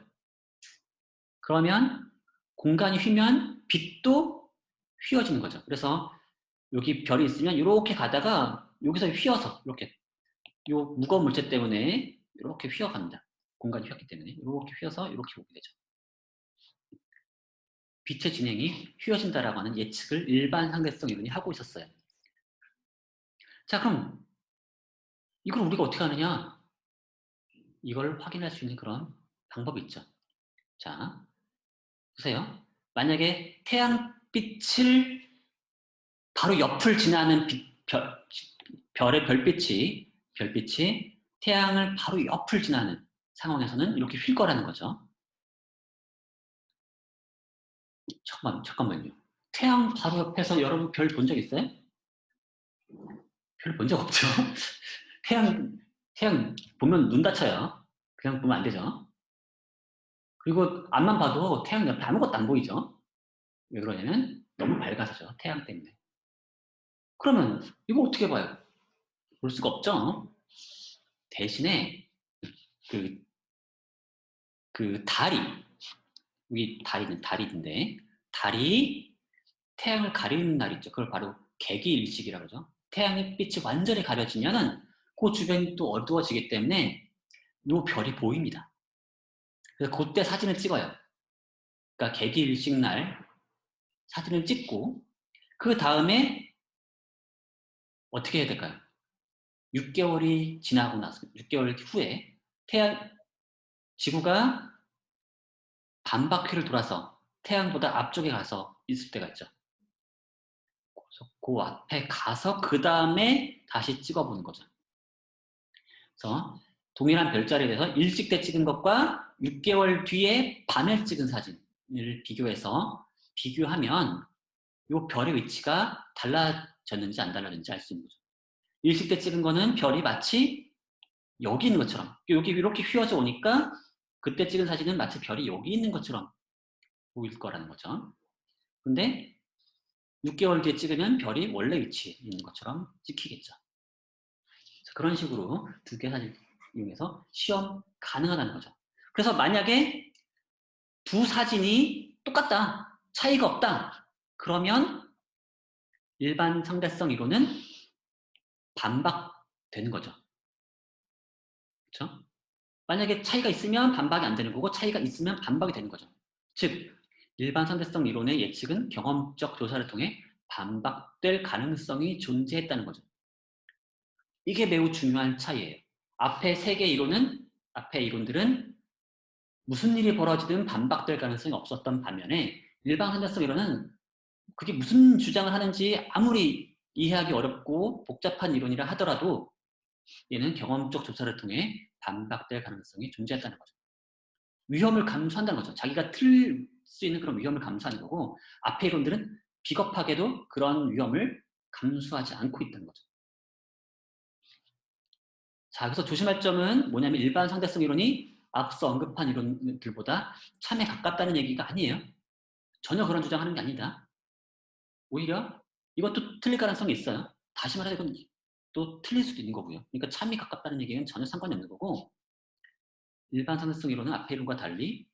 그러면 공간이 휘면 빛도 휘어지는 거죠. 그래서 여기 별이 있으면 이렇게 가다가 여기서 휘어서 이렇게 요 무거운 물체 때문에 이렇게 휘어갑니다. 공간이 휘었기 때문에 이렇게 휘어서 이렇게 오게 되죠. 빛의 진행이 휘어진다라고 하는 예측을 일반 상대성 이론이 하고 있었어요. 자, 그럼 이걸 우리가 어떻게 하느냐? 이걸 확인할 수 있는 그런 방법이 있죠. 자, 보세요. 만약에 태양빛을 바로 옆을 지나는 별의 별빛이 태양을 바로 옆을 지나는 상황에서는 이렇게 휠 거라는 거죠. 잠깐만요. 태양 바로 옆에서 여러분 별 본 적 있어요? 별 본 적 없죠? 태양 보면 눈 다쳐요. 그냥 보면 안 되죠. 그리고 앞만 봐도 태양 옆에 아무것도 안 보이죠. 왜 그러냐면 너무 밝아서죠. 태양 때문에. 그러면 이거 어떻게 봐요? 볼 수가 없죠. 대신에 그, 그 달이, 여기 달인데 달이 태양을 가리는 날 있죠. 그걸 바로 개기일식이라고 그러죠. 태양의 빛이 완전히 가려지면은 그 주변이 또 어두워지기 때문에 요 별이 보입니다. 그래서 그때 사진을 찍어요. 그러니까 개기일식 날 사진을 찍고 그 다음에 어떻게 해야 될까요? 6개월이 지나고 나서 6개월 후에 지구가 반바퀴를 돌아서 태양보다 앞쪽에 가서 있을 때가 있죠. 그래서 그 앞에 가서 그 다음에 다시 찍어보는 거죠. 그래서 동일한 별자리에 대해서 일찍 때 찍은 것과 6개월 뒤에 밤에 찍은 사진을 비교하면 이 별의 위치가 달라졌는지 안 달라졌는지 알 수 있는 거죠. 일찍 때 찍은 거는 별이 마치 여기 있는 것처럼 여기 이렇게 휘어져 오니까 그때 찍은 사진은 마치 별이 여기 있는 것처럼 보일 거라는 거죠. 근데 6개월 뒤에 찍으면 별이 원래 위치에 있는 것처럼 찍히겠죠. 그런 식으로 두 개 사진 이용해서 시험 가능하다는 거죠. 그래서 만약에 두 사진이 똑같다, 차이가 없다, 그러면 일반 상대성 이론은 반박되는 거죠. 그렇죠? 만약에 차이가 있으면 반박이 안 되는 거고 차이가 있으면 반박이 되는 거죠. 즉 일반 상대성 이론의 예측은 경험적 조사를 통해 반박될 가능성이 존재했다는 거죠. 이게 매우 중요한 차이예요. 앞에 이론들은 무슨 일이 벌어지든 반박될 가능성이 없었던 반면에 일반 상대성 이론은 그게 무슨 주장을 하는지 아무리 이해하기 어렵고 복잡한 이론이라 하더라도 얘는 경험적 조사를 통해 반박될 가능성이 존재한다는 거죠. 위험을 감수한다는 거죠. 자기가 틀 수 있는 그런 위험을 감수하는 거고 앞에 이론들은 비겁하게도 그런 위험을 감수하지 않고 있다는 거죠. 자, 그래서 조심할 점은 뭐냐면 일반 상대성 이론이 앞서 언급한 이론들보다 참에 가깝다는 얘기가 아니에요. 전혀 그런 주장하는 게 아니다. 오히려 이것도 틀릴 가능성이 있어요. 다시 말해서 이건 또 틀릴 수도 있는 거고요. 그러니까 참이 가깝다는 얘기는 전혀 상관이 없는 거고 일반 상대성 이론은 앞에 이론과 달리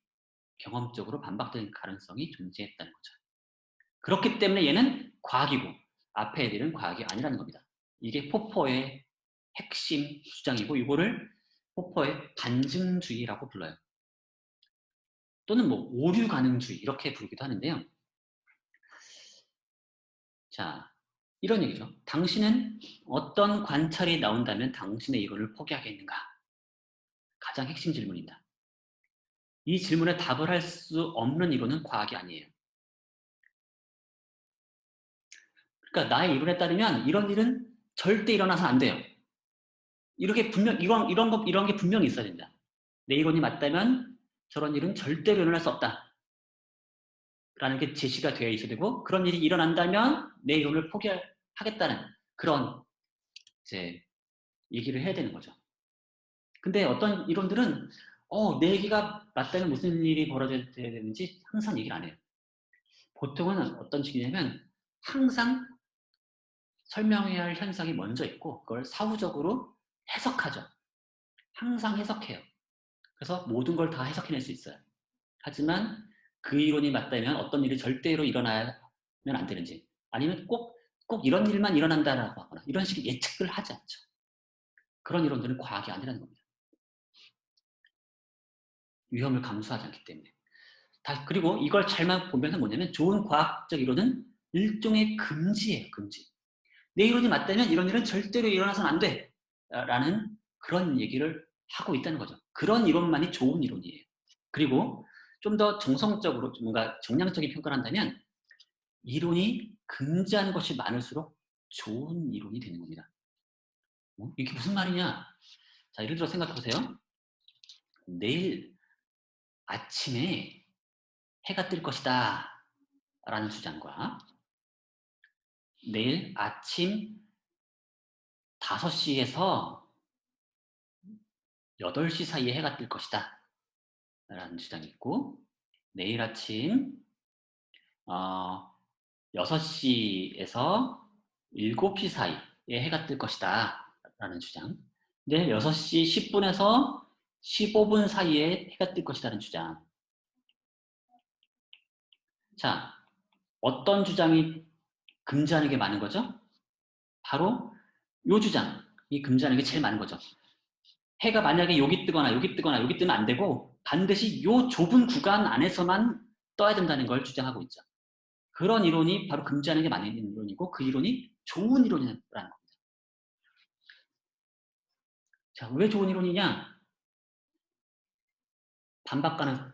경험적으로 반박적인 가능성이 존재했다는 거죠. 그렇기 때문에 얘는 과학이고 앞에 애들은 과학이 아니라는 겁니다. 이게 포퍼의 핵심 주장이고 이거를 포퍼의 반증주의라고 불러요. 또는 뭐 오류 가능주의 이렇게 부르기도 하는데요. 자, 이런 얘기죠. 당신은 어떤 관찰이 나온다면 당신의 이론을 포기하겠는가? 가장 핵심 질문입니다. 이 질문에 답을 할 수 없는 이론은 과학이 아니에요. 그러니까 나의 이론에 따르면 이런 일은 절대 일어나서 안 돼요. 이렇게 분명 이런 게 분명히 있어야 된다. 내 이론이 맞다면 저런 일은 절대로 일어날 수 없다. 라는 게 제시가 되어 있어야 되고 그런 일이 일어난다면 내 이론을 포기하겠다는 그런 이제 얘기를 해야 되는 거죠. 근데 어떤 이론들은 내 얘기가 맞다면 무슨 일이 벌어져야 되는지 항상 얘기를 안 해요. 보통은 어떤 식이냐면 항상 설명해야 할 현상이 먼저 있고 그걸 사후적으로 해석하죠. 항상 해석해요. 그래서 모든 걸 다 해석해낼 수 있어요. 하지만 그 이론이 맞다면 어떤 일이 절대로 일어나면 안 되는지 아니면 꼭 이런 일만 일어난다라고 하거나 이런 식의 예측을 하지 않죠. 그런 이론들은 과학이 아니라는 겁니다. 위험을 감수하지 않기 때문에. 그리고 이걸 잘만 보면 뭐냐면 좋은 과학적 이론은 일종의 금지예요. 금지. 내 이론이 맞다면 이런 일은 절대로 일어나서는 안 돼. 라는 그런 얘기를 하고 있다는 거죠. 그런 이론만이 좋은 이론이에요. 그리고 좀 더 정성적으로 뭔가 정량적인 평가를 한다면 이론이 금지하는 것이 많을수록 좋은 이론이 되는 겁니다. 이게 무슨 말이냐? 자, 예를 들어 생각해 보세요. 내일 아침에 해가 뜰 것이다 라는 주장과 내일 아침 5시에서 8시 사이에 해가 뜰 것이다 라는 주장이 있고 내일 아침 6시에서 7시 사이에 해가 뜰 것이다 라는 주장. 근데 6시 10분에서 15분 사이에 해가 뜰 것이라는 주장. 자, 어떤 주장이 금지하는 게 많은 거죠? 바로 이 주장이 금지하는 게 제일 많은 거죠. 해가 만약에 여기 뜨거나 여기 뜨거나 여기 뜨면 안 되고 반드시 이 좁은 구간 안에서만 떠야 된다는 걸 주장하고 있죠. 그런 이론이 바로 금지하는 게 많은 이론이고 그 이론이 좋은 이론이라는 겁니다. 자, 왜 좋은 이론이냐? 반박 가능,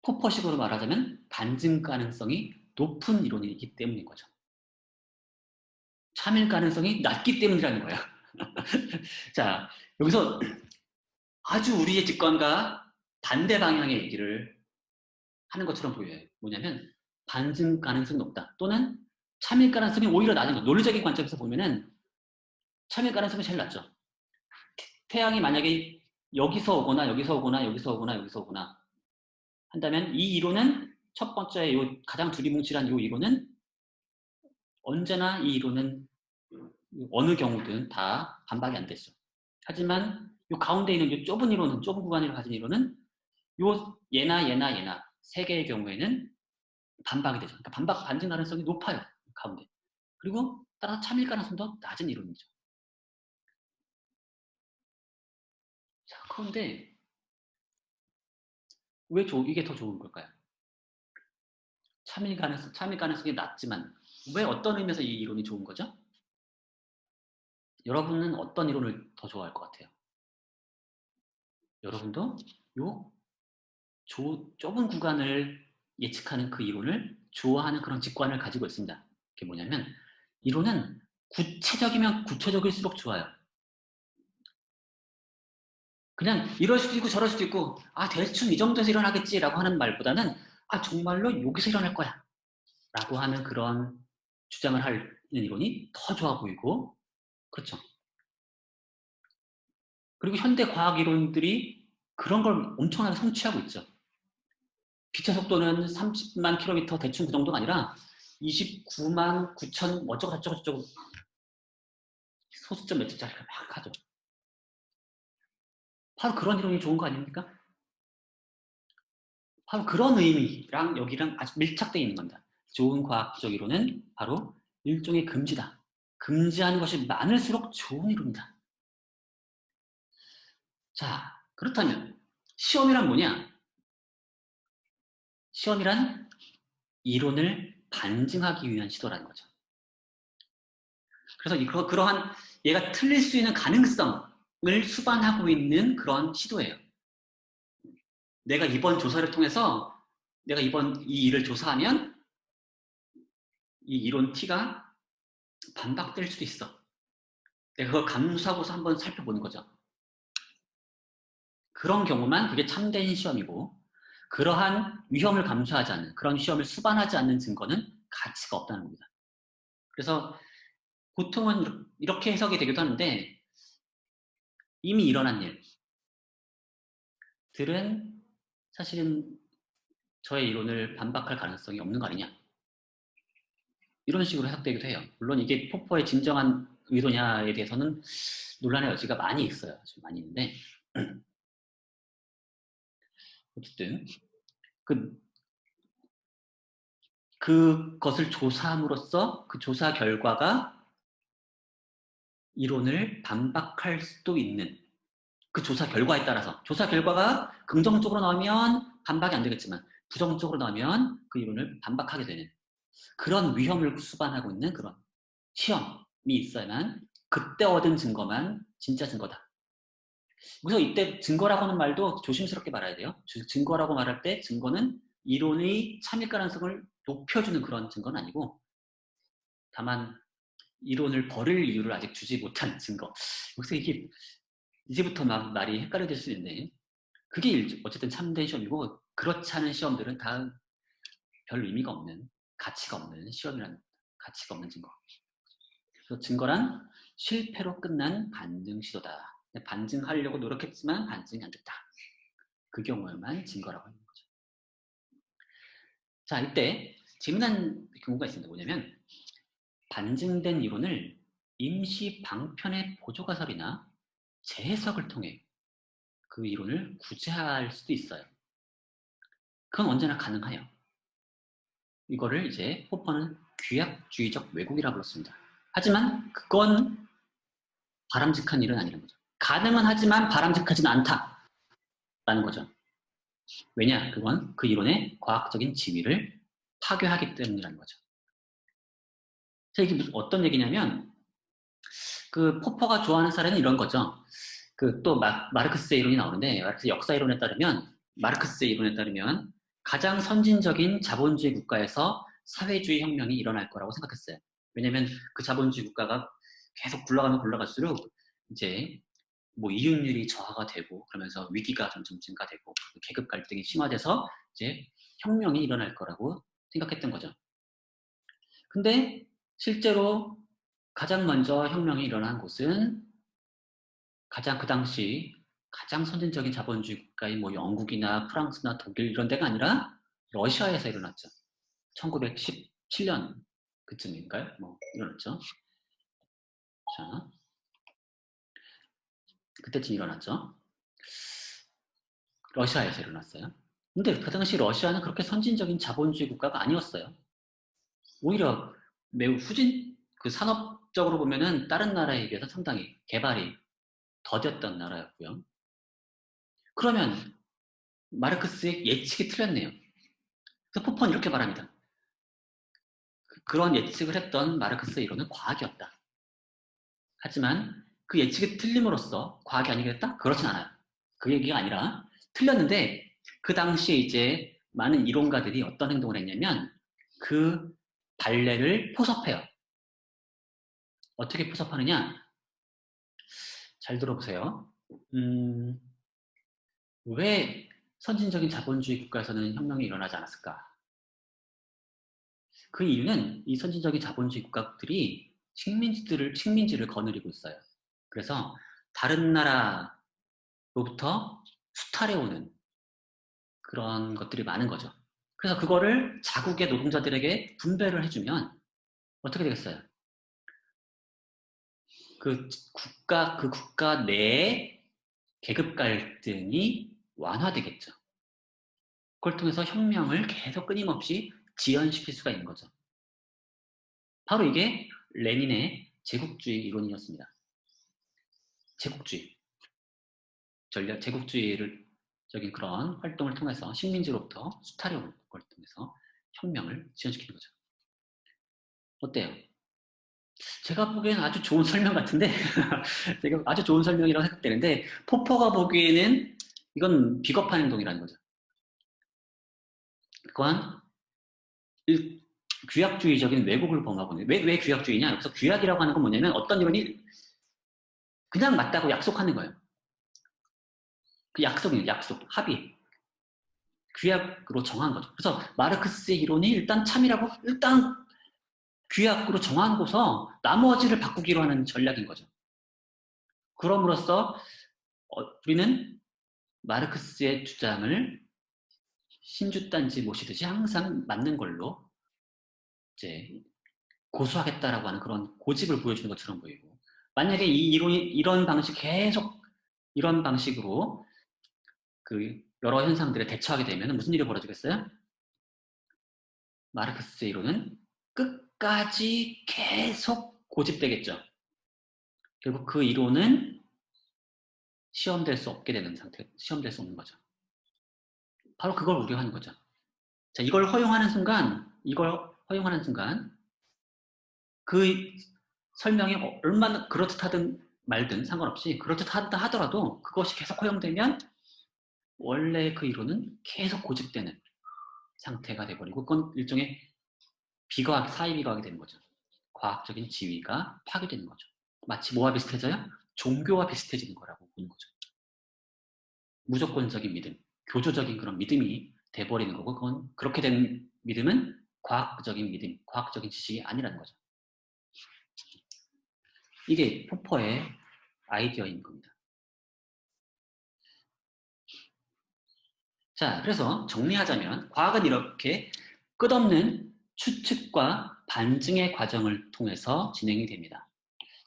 포퍼식으로 말하자면 반증 가능성이 높은 이론이기 때문인 거죠. 참일 가능성이 낮기 때문이라는 거예요. 자, 여기서 아주 우리의 직관과 반대 방향의 얘기를 하는 것처럼 보여요. 뭐냐면 반증 가능성이 높다. 또는 참일 가능성이 오히려 낮은 거. 논리적인 관점에서 보면은 참일 가능성이 제일 낮죠. 태양이 만약에 여기서 오거나 여기서 오거나 여기서 오거나 여기서 오거나 한다면 이 이론은 첫 번째 요 가장 두리뭉실한 이 이론은 언제나 이 이론은 어느 경우든 다 반박이 안 됐어. 하지만 이 가운데 있는 이 좁은 이론은 좁은 구간을 가진 이론은 요 얘나 세 개의 경우에는 반박이 되죠. 그러니까 반증 가능성이 높아요. 가운데. 그리고 따라서 참일 가능성도 낮은 이론이죠. 자, 그런데 왜 이게 더 좋은 걸까요? 참일 가능성이 낮지만 왜 어떤 의미에서 이 이론이 좋은 거죠? 여러분은 어떤 이론을 더 좋아할 것 같아요? 여러분도 요 좁은 구간을 예측하는 그 이론을 좋아하는 그런 직관을 가지고 있습니다. 그게 뭐냐면 이론은 구체적이면 구체적일수록 좋아요. 그냥 이럴 수도 있고 저럴 수도 있고 대충 이 정도에서 일어나겠지라고 하는 말보다는 정말로 여기서 일어날 거야 라고 하는 그런 주장을 하는 이론이 더 좋아 보이고 그렇죠. 그리고 현대 과학 이론들이 그런 걸 엄청나게 성취하고 있죠. 빛의 속도는 30만 킬로미터 대충 그 정도가 아니라 29만 9천 어쩌고 저쩌고 소수점 몇 숫자를 막 하죠. 바로 그런 이론이 좋은 거 아닙니까? 바로 그런 의미랑 여기랑 아주 밀착되어 있는 겁니다. 좋은 과학적 이론은 바로 일종의 금지다. 금지하는 것이 많을수록 좋은 이론이다. 자, 그렇다면 시험이란 뭐냐? 시험이란 이론을 반증하기 위한 시도라는 거죠. 그래서 그러한 얘가 틀릴 수 있는 가능성을 수반하고 있는 그런 시도예요. 내가 이번 조사를 통해서 내가 이번 이 일을 조사하면 이 이론 T가 반박될 수도 있어. 내가 그걸 감수하고서 한번 살펴보는 거죠. 그런 경우만 그게 참된 시험이고 그러한 위험을 감수하지 않는 그런 시험을 수반하지 않는 증거는 가치가 없다는 겁니다. 그래서 보통은 이렇게 해석이 되기도 하는데 이미 일어난 일들은 사실은 저의 이론을 반박할 가능성이 없는 거 아니냐 이런 식으로 해석되기도 해요. 물론 이게 포퍼의 진정한 의도냐에 대해서는 논란의 여지가 많이 있어요. 좀 많이 있는데 어쨌든 그것을 조사함으로써 그 조사 결과가 이론을 반박할 수도 있는 그 조사 결과에 따라서 조사 결과가 긍정적으로 나오면 반박이 안 되겠지만 부정적으로 나오면 그 이론을 반박하게 되는 그런 위험을 수반하고 있는 그런 시험이 있어야만 그때 얻은 증거만 진짜 증거다. 그래서 이때 증거라고 하는 말도 조심스럽게 말해야 돼요. 증거라고 말할 때 증거는 이론의 참일 가능성을 높여주는 그런 증거는 아니고 다만 이론을 버릴 이유를 아직 주지 못한 증거. 그래서 이게 이제부터 막 말이 헷갈려질 수 있네. 그게 어쨌든 참된 시험이고 그렇지 않은 시험들은 다 별 의미가 없는 가치가 없는 시험이라는 가치가 없는 증거. 그래서 증거란 실패로 끝난 반증 시도다. 반증하려고 노력했지만 반증이 안 됐다. 그 경우에만 증거라고 하는 거죠. 자, 이때 재미난 경우가 있습니다. 뭐냐면 반증된 이론을 임시 방편의 보조가설이나 재해석을 통해 그 이론을 구제할 수도 있어요. 그건 언제나 가능해요. 이거를 이제 포퍼는 규약주의적 왜곡이라고 불렀습니다. 하지만 그건 바람직한 일은 아니라는 거죠. 가능은 하지만 바람직하지는 않다라는 거죠. 왜냐? 그건 그 이론의 과학적인 지위를 파괴하기 때문이라는 거죠. 자, 이게 무슨 어떤 얘기냐면 그 포퍼가 좋아하는 사례는 이런 거죠. 그 또 마르크스의 이론이 나오는데 마르크스 역사 이론에 따르면 마르크스의 이론에 따르면 가장 선진적인 자본주의 국가에서 사회주의 혁명이 일어날 거라고 생각했어요. 왜냐하면 그 자본주의 국가가 계속 굴러가면 굴러갈수록 이제 뭐 이윤율이 저하가 되고 그러면서 위기가 점점 증가되고 계급 갈등이 심화돼서 이제 혁명이 일어날 거라고 생각했던 거죠. 근데 실제로 가장 먼저 혁명이 일어난 곳은 가장 그 당시 가장 선진적인 자본주의 국가인 뭐 영국이나 프랑스나 독일 이런 데가 아니라 러시아에서 일어났죠. 1917년 그쯤인가요? 뭐 일어났죠. 자, 그때쯤 일어났죠. 러시아에서 일어났어요. 근데 그 당시 러시아는 그렇게 선진적인 자본주의 국가가 아니었어요. 오히려 매우 그 산업적으로 보면은 다른 나라에 비해서 상당히 개발이 더뎠던 나라였고요. 그러면 마르크스의 예측이 틀렸네요. 그래서 포퍼는 이렇게 말합니다. 그런 예측을 했던 마르크스의 이론은 과학이었다. 하지만 그 예측이 틀림으로써 과학이 아니겠다? 그렇진 않아요. 그 얘기가 아니라 틀렸는데 그 당시에 이제 많은 이론가들이 어떤 행동을 했냐면 그 발레를 포섭해요. 어떻게 포섭하느냐? 잘 들어보세요. 왜 선진적인 자본주의 국가에서는 혁명이 일어나지 않았을까? 그 이유는 이 선진적인 자본주의 국가들이 식민지를 거느리고 있어요. 그래서 다른 나라로부터 수탈해오는 그런 것들이 많은 거죠. 그래서 그거를 자국의 노동자들에게 분배를 해주면 어떻게 되겠어요? 그 국가 내에 계급 갈등이 완화되겠죠. 그걸 통해서 혁명을 계속 끊임없이 지연시킬 수가 있는 거죠. 바로 이게 레닌의 제국주의 이론이었습니다. 제국주의, 제국주의를 적인 그런 활동을 통해서 식민지로부터 수탈해오는 걸 통해서 혁명을 지연시키는 거죠. 어때요? 제가 보기에는 아주 좋은 설명 같은데 제가 아주 좋은 설명이라고 생각되는데 포퍼가 보기에는 이건 비겁한 행동이라는 거죠. 그건 규약주의적인 왜곡을 범하고 있는. 왜 규약주의냐? 여기서 규약이라고 하는 건 뭐냐면 어떤 이론이 그냥 맞다고 약속하는 거예요. 그 약속이에요. 약속, 합의. 규약으로 정한 거죠. 그래서 마르크스의 이론이 일단 참이라고 일단 규약으로 정하고서 나머지를 바꾸기로 하는 전략인 거죠. 그럼으로써 우리는 마르크스의 주장을 신주단지 모시듯이 항상 맞는 걸로 이제 고수하겠다라고 하는 그런 고집을 보여주는 것처럼 보이고, 만약에 이 이론이 이런 방식 계속 이런 방식으로 그 여러 현상들에 대처하게 되면 무슨 일이 벌어지겠어요? 마르크스의 이론은 끝까지 계속 고집되겠죠. 결국 그 이론은 시험될 수 없게 되는 상태, 시험될 수 없는 거죠. 바로 그걸 우려하는 거죠. 자, 이걸 허용하는 순간, 그 설명이 얼마나 그렇듯하든 말든 상관없이 그렇듯하다 하더라도 그것이 계속 허용되면 원래 그 이론은 계속 고집되는 상태가 돼버리고 그건 일종의 비과학, 사이비과학이 되는 거죠. 과학적인 지위가 파괴되는 거죠. 마치 뭐와 비슷해져요? 종교와 비슷해지는 거라고 보는 거죠. 무조건적인 믿음, 교조적인 그런 믿음이 돼버리는 거고 그건 그렇게 된 믿음은 과학적인 믿음, 과학적인 지식이 아니라는 거죠. 이게 포퍼의 아이디어인 겁니다. 자, 그래서 정리하자면 과학은 이렇게 끝없는 추측과 반증의 과정을 통해서 진행이 됩니다.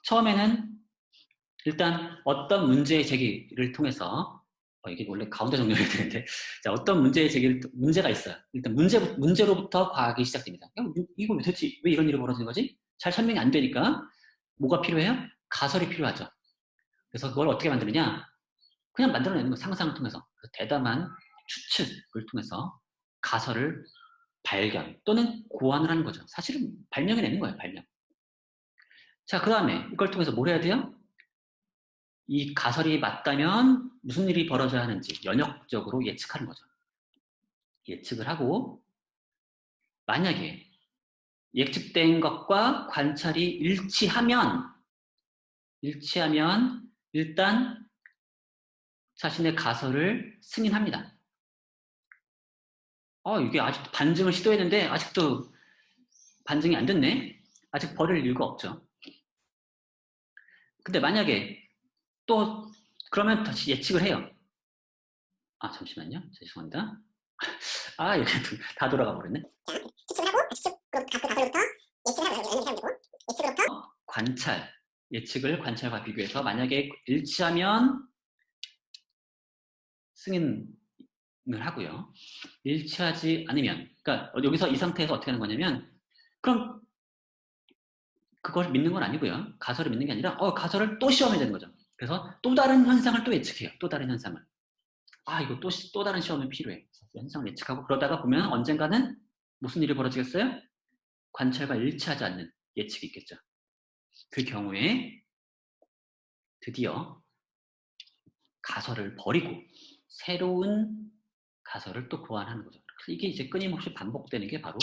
처음에는 일단 어떤 문제의 제기를 통해서 이게 원래 가운데 정리해야 되는데 자, 어떤 문제의 제기를 문제가 있어요. 일단 문제로부터 과학이 시작됩니다. 이거 도대체 왜 이런 일이 벌어지는 거지? 잘 설명이 안 되니까 뭐가 필요해요? 가설이 필요하죠. 그래서 그걸 어떻게 만드느냐? 그냥 만들어내는 거 상상을 통해서 대담한 추측을 통해서 가설을 발견 또는 고안을 하는 거죠. 사실은 발명해내는 거예요. 발명. 자, 그 다음에 이걸 통해서 뭘 해야 돼요? 이 가설이 맞다면 무슨 일이 벌어져야 하는지 연역적으로 예측하는 거죠. 예측을 하고 만약에 예측된 것과 관찰이 일치하면 일단 자신의 가설을 승인합니다. 이게 아직도 반증을 시도했는데 아직도 반증이 안 됐네? 아직 버릴 이유가 없죠. 근데 만약에 또 그러면 다시 예측을 해요. 잠시만요. 죄송합니다. 이렇게 다 돌아가 버렸네. 추측을 하고 가설부터 예측을 하고 예측으로부터 예측을 관찰과 비교해서 만약에 일치하면 승인을 하고요. 일치하지 않으면, 그러니까 여기서 이 상태에서 어떻게 하는 거냐면, 그럼 그걸 믿는 건 아니고요. 가설을 믿는 게 아니라 가설을 또 시험해야 되는 거죠. 그래서 또 다른 현상을 또 예측해요. 또 다른 현상을. 이거 또 다른 시험이 필요해. 현상을 예측하고 그러다가 보면 언젠가는 무슨 일이 벌어지겠어요? 관찰과 일치하지 않는 예측이 있겠죠. 그 경우에 드디어 가설을 버리고 새로운 가설을 또 고안하는 거죠. 이게 이제 끊임없이 반복되는 게 바로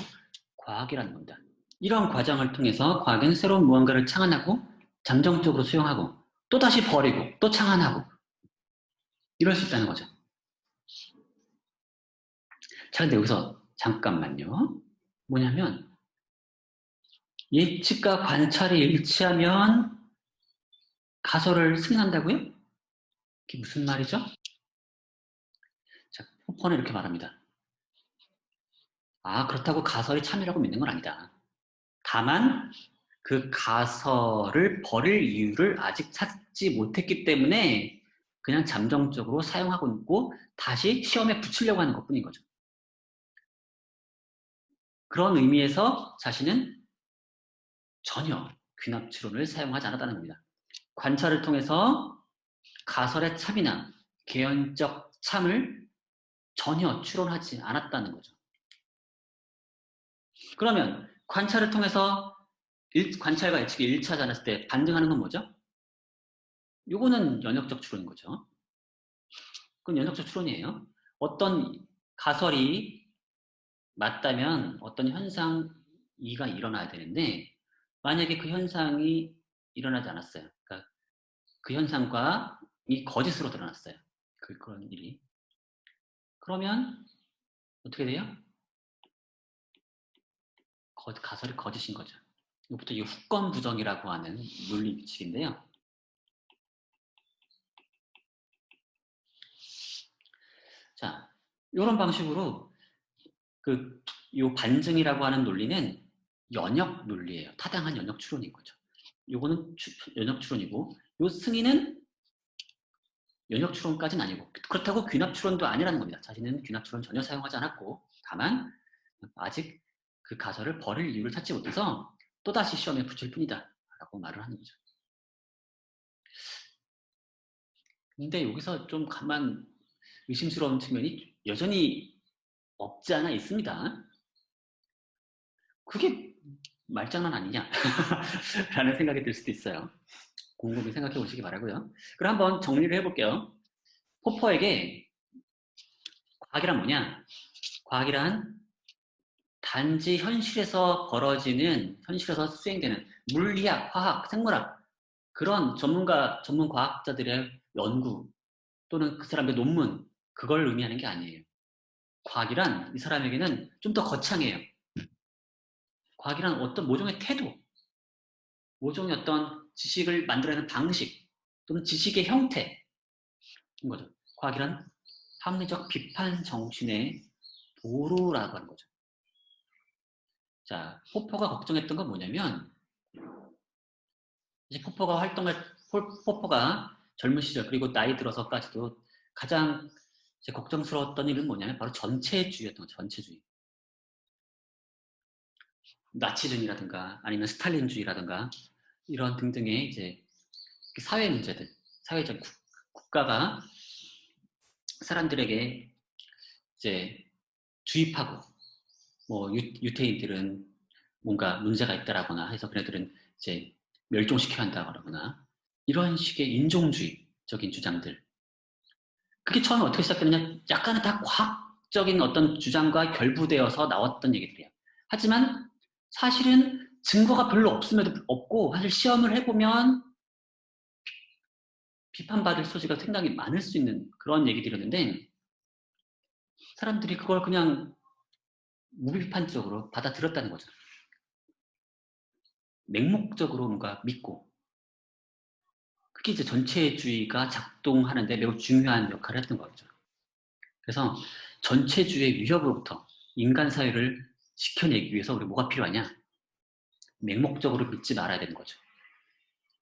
과학이라는 겁니다. 이런 과정을 통해서 과학은 새로운 무언가를 창안하고 잠정적으로 수용하고 또 다시 버리고 또 창안하고 이럴 수 있다는 거죠. 자, 근데 여기서 잠깐만요. 뭐냐면 예측과 관찰이 일치하면 가설을 승인한다고요? 이게 무슨 말이죠? 자, 포퍼는 이렇게 말합니다. 그렇다고 가설이 참이라고 믿는 건 아니다. 다만 그 가설을 버릴 이유를 아직 찾지 못했기 때문에 그냥 잠정적으로 사용하고 있고 다시 시험에 붙이려고 하는 것뿐인 거죠. 그런 의미에서 자신은 전혀 귀납추론을 사용하지 않았다는 겁니다. 관찰을 통해서 가설의 참이나 개연적 참을 전혀 추론하지 않았다는 거죠. 그러면 관찰을 통해서 관찰과 예측이 일치하지 않았을 때 반증하는 건 뭐죠? 요거는 연역적 추론인 거죠. 그건 연역적 추론이에요. 어떤 가설이 맞다면 어떤 현상 이가 일어나야 되는데 만약에 그 현상이 일어나지 않았어요. 그러니까 그 현상과 이 거짓으로 드러났어요. 그런 일이. 그러면 어떻게 돼요? 가설이 거짓인 거죠. 이것부터 이 후권 부정이라고 하는 논리 규칙인데요. 자, 이런 방식으로 요 반증이라고 하는 논리는 연역 논리예요. 타당한 연역 추론인 거죠. 요거는 연역 추론이고, 요 승인은 연역 추론까지는 아니고, 그렇다고 귀납 추론도 아니라는 겁니다. 자신은 귀납 추론 전혀 사용하지 않았고, 다만 아직 그 가설을 버릴 이유를 찾지 못해서 또다시 시험에 붙일 뿐이다. 라고 말을 하는 거죠. 근데 여기서 좀 가만 의심스러운 측면이 여전히 없지 않아 있습니다. 그게 말장난 아니냐? 라는 생각이 들 수도 있어요. 곰곰이 생각해 보시기 바라고요. 그럼 한번 정리를 해볼게요. 포퍼에게 과학이란 뭐냐? 과학이란 단지 현실에서 수행되는 물리학, 화학, 생물학 그런 전문 과학자들의 연구 또는 그 사람의 논문 그걸 의미하는 게 아니에요. 과학이란 이 사람에게는 좀 더 거창해요. 과학이란 어떤 모종의 태도, 모종의 어떤 지식을 만들어내는 방식 또는 지식의 형태인 거죠. 과학이란 합리적 비판 정신의 도루라고 하는 거죠. 자, 포퍼가 걱정했던 건 뭐냐면 이제 포퍼가 젊은 시절 그리고 나이 들어서까지도 가장 이제 걱정스러웠던 일은 뭐냐면 바로 전체주의였던 거죠. 전체주의. 나치즘이라든가 아니면 스탈린주의라든가 이런 등등의 이제 사회 문제들, 사회적 국가가 사람들에게 이제 주입하고 뭐 유태인들은 뭔가 문제가 있다라거나 해서 그네들은 이제 멸종시켜야 한다거나 이런 식의 인종주의적인 주장들. 그게 처음에 어떻게 시작되느냐? 약간은 다 과학적인 어떤 주장과 결부되어서 나왔던 얘기들이에요. 하지만 사실은 증거가 별로 없음에도 없고 사실 시험을 해보면 비판받을 소지가 상당히 많을 수 있는 그런 얘기들이었는데 사람들이 그걸 그냥 무비판적으로 받아들였다는 거죠. 맹목적으로 뭔가 믿고 그게 이제 전체주의가 작동하는데 매우 중요한 역할을 했던 거죠. 그래서 전체주의의 위협으로부터 인간 사회를 지켜내기 위해서 우리 뭐가 필요하냐? 맹목적으로 믿지 말아야 되는 거죠.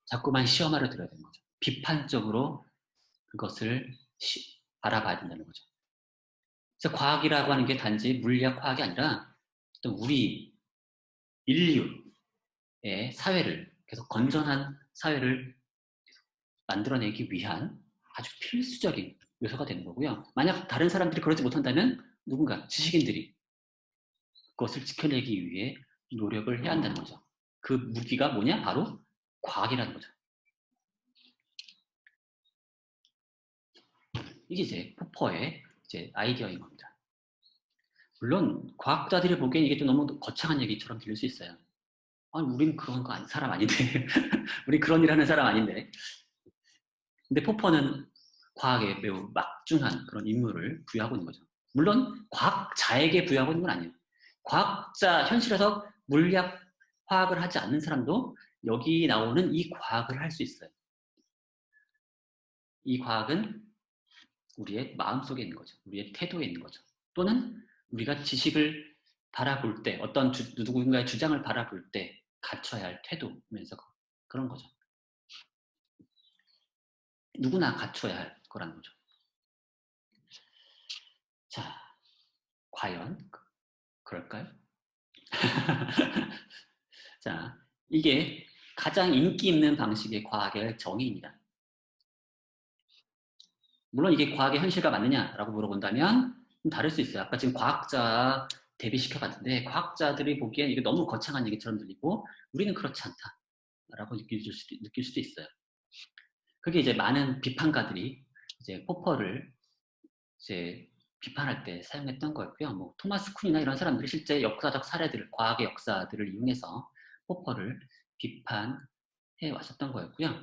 자꾸만 시험하려 들어야 되는 거죠. 비판적으로 그것을 바라봐야 된다는 거죠. 그래서 과학이라고 하는 게 단지 물리학 과학이 아니라 어떤 우리 인류의 사회를 계속 건전한 사회를 만들어내기 위한 아주 필수적인 요소가 되는 거고요. 만약 다른 사람들이 그러지 못한다면 누군가 지식인들이 그것을 지켜내기 위해 노력을 해야 한다는 거죠. 그 무기가 뭐냐? 바로 과학이라는 거죠. 이게 이제 포퍼의 이제 아이디어인 겁니다. 물론 과학자들이 보기엔 이게 좀 너무 거창한 얘기처럼 들릴 수 있어요. 아니, 우린 그런 사람 아닌데. 우린 그런 일 하는 사람 아닌데. 근데 포퍼는 과학에 매우 막중한 그런 임무를 부여하고 있는 거죠. 물론 과학자에게 부여하고 있는 건 아니에요. 현실에서 물리학, 화학을 하지 않는 사람도 여기 나오는 이 과학을 할 수 있어요. 이 과학은 우리의 마음속에 있는 거죠. 우리의 태도에 있는 거죠. 또는 우리가 지식을 바라볼 때, 누군가의 주장을 바라볼 때 갖춰야 할 태도면서 그런 거죠. 누구나 갖춰야 할 거라는 거죠. 자, 과연 그럴까요? 자, 이게 가장 인기 있는 방식의 과학의 정의입니다. 물론 이게 과학의 현실과 맞느냐라고 물어본다면 좀 다를 수 있어요. 아까 지금 과학자 대비시켜봤는데 과학자들이 보기엔 이게 너무 거창한 얘기처럼 들리고 우리는 그렇지 않다라고 느낄 수도 있어요. 그게 이제 많은 비판가들이 이제 포퍼를 이제 비판할 때 사용했던 거였고요. 뭐 토마스 쿤이나 이런 사람들이 실제 역사적 사례들을 과학의 역사들을 이용해서 포퍼를 비판해 왔었던 거였고요.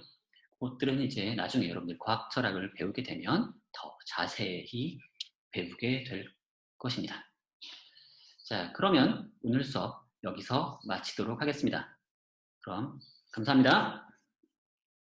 그것들은 이제 나중에 여러분들 과학 철학을 배우게 되면 더 자세히 배우게 될 것입니다. 자, 그러면 오늘 수업 여기서 마치도록 하겠습니다. 그럼 감사합니다.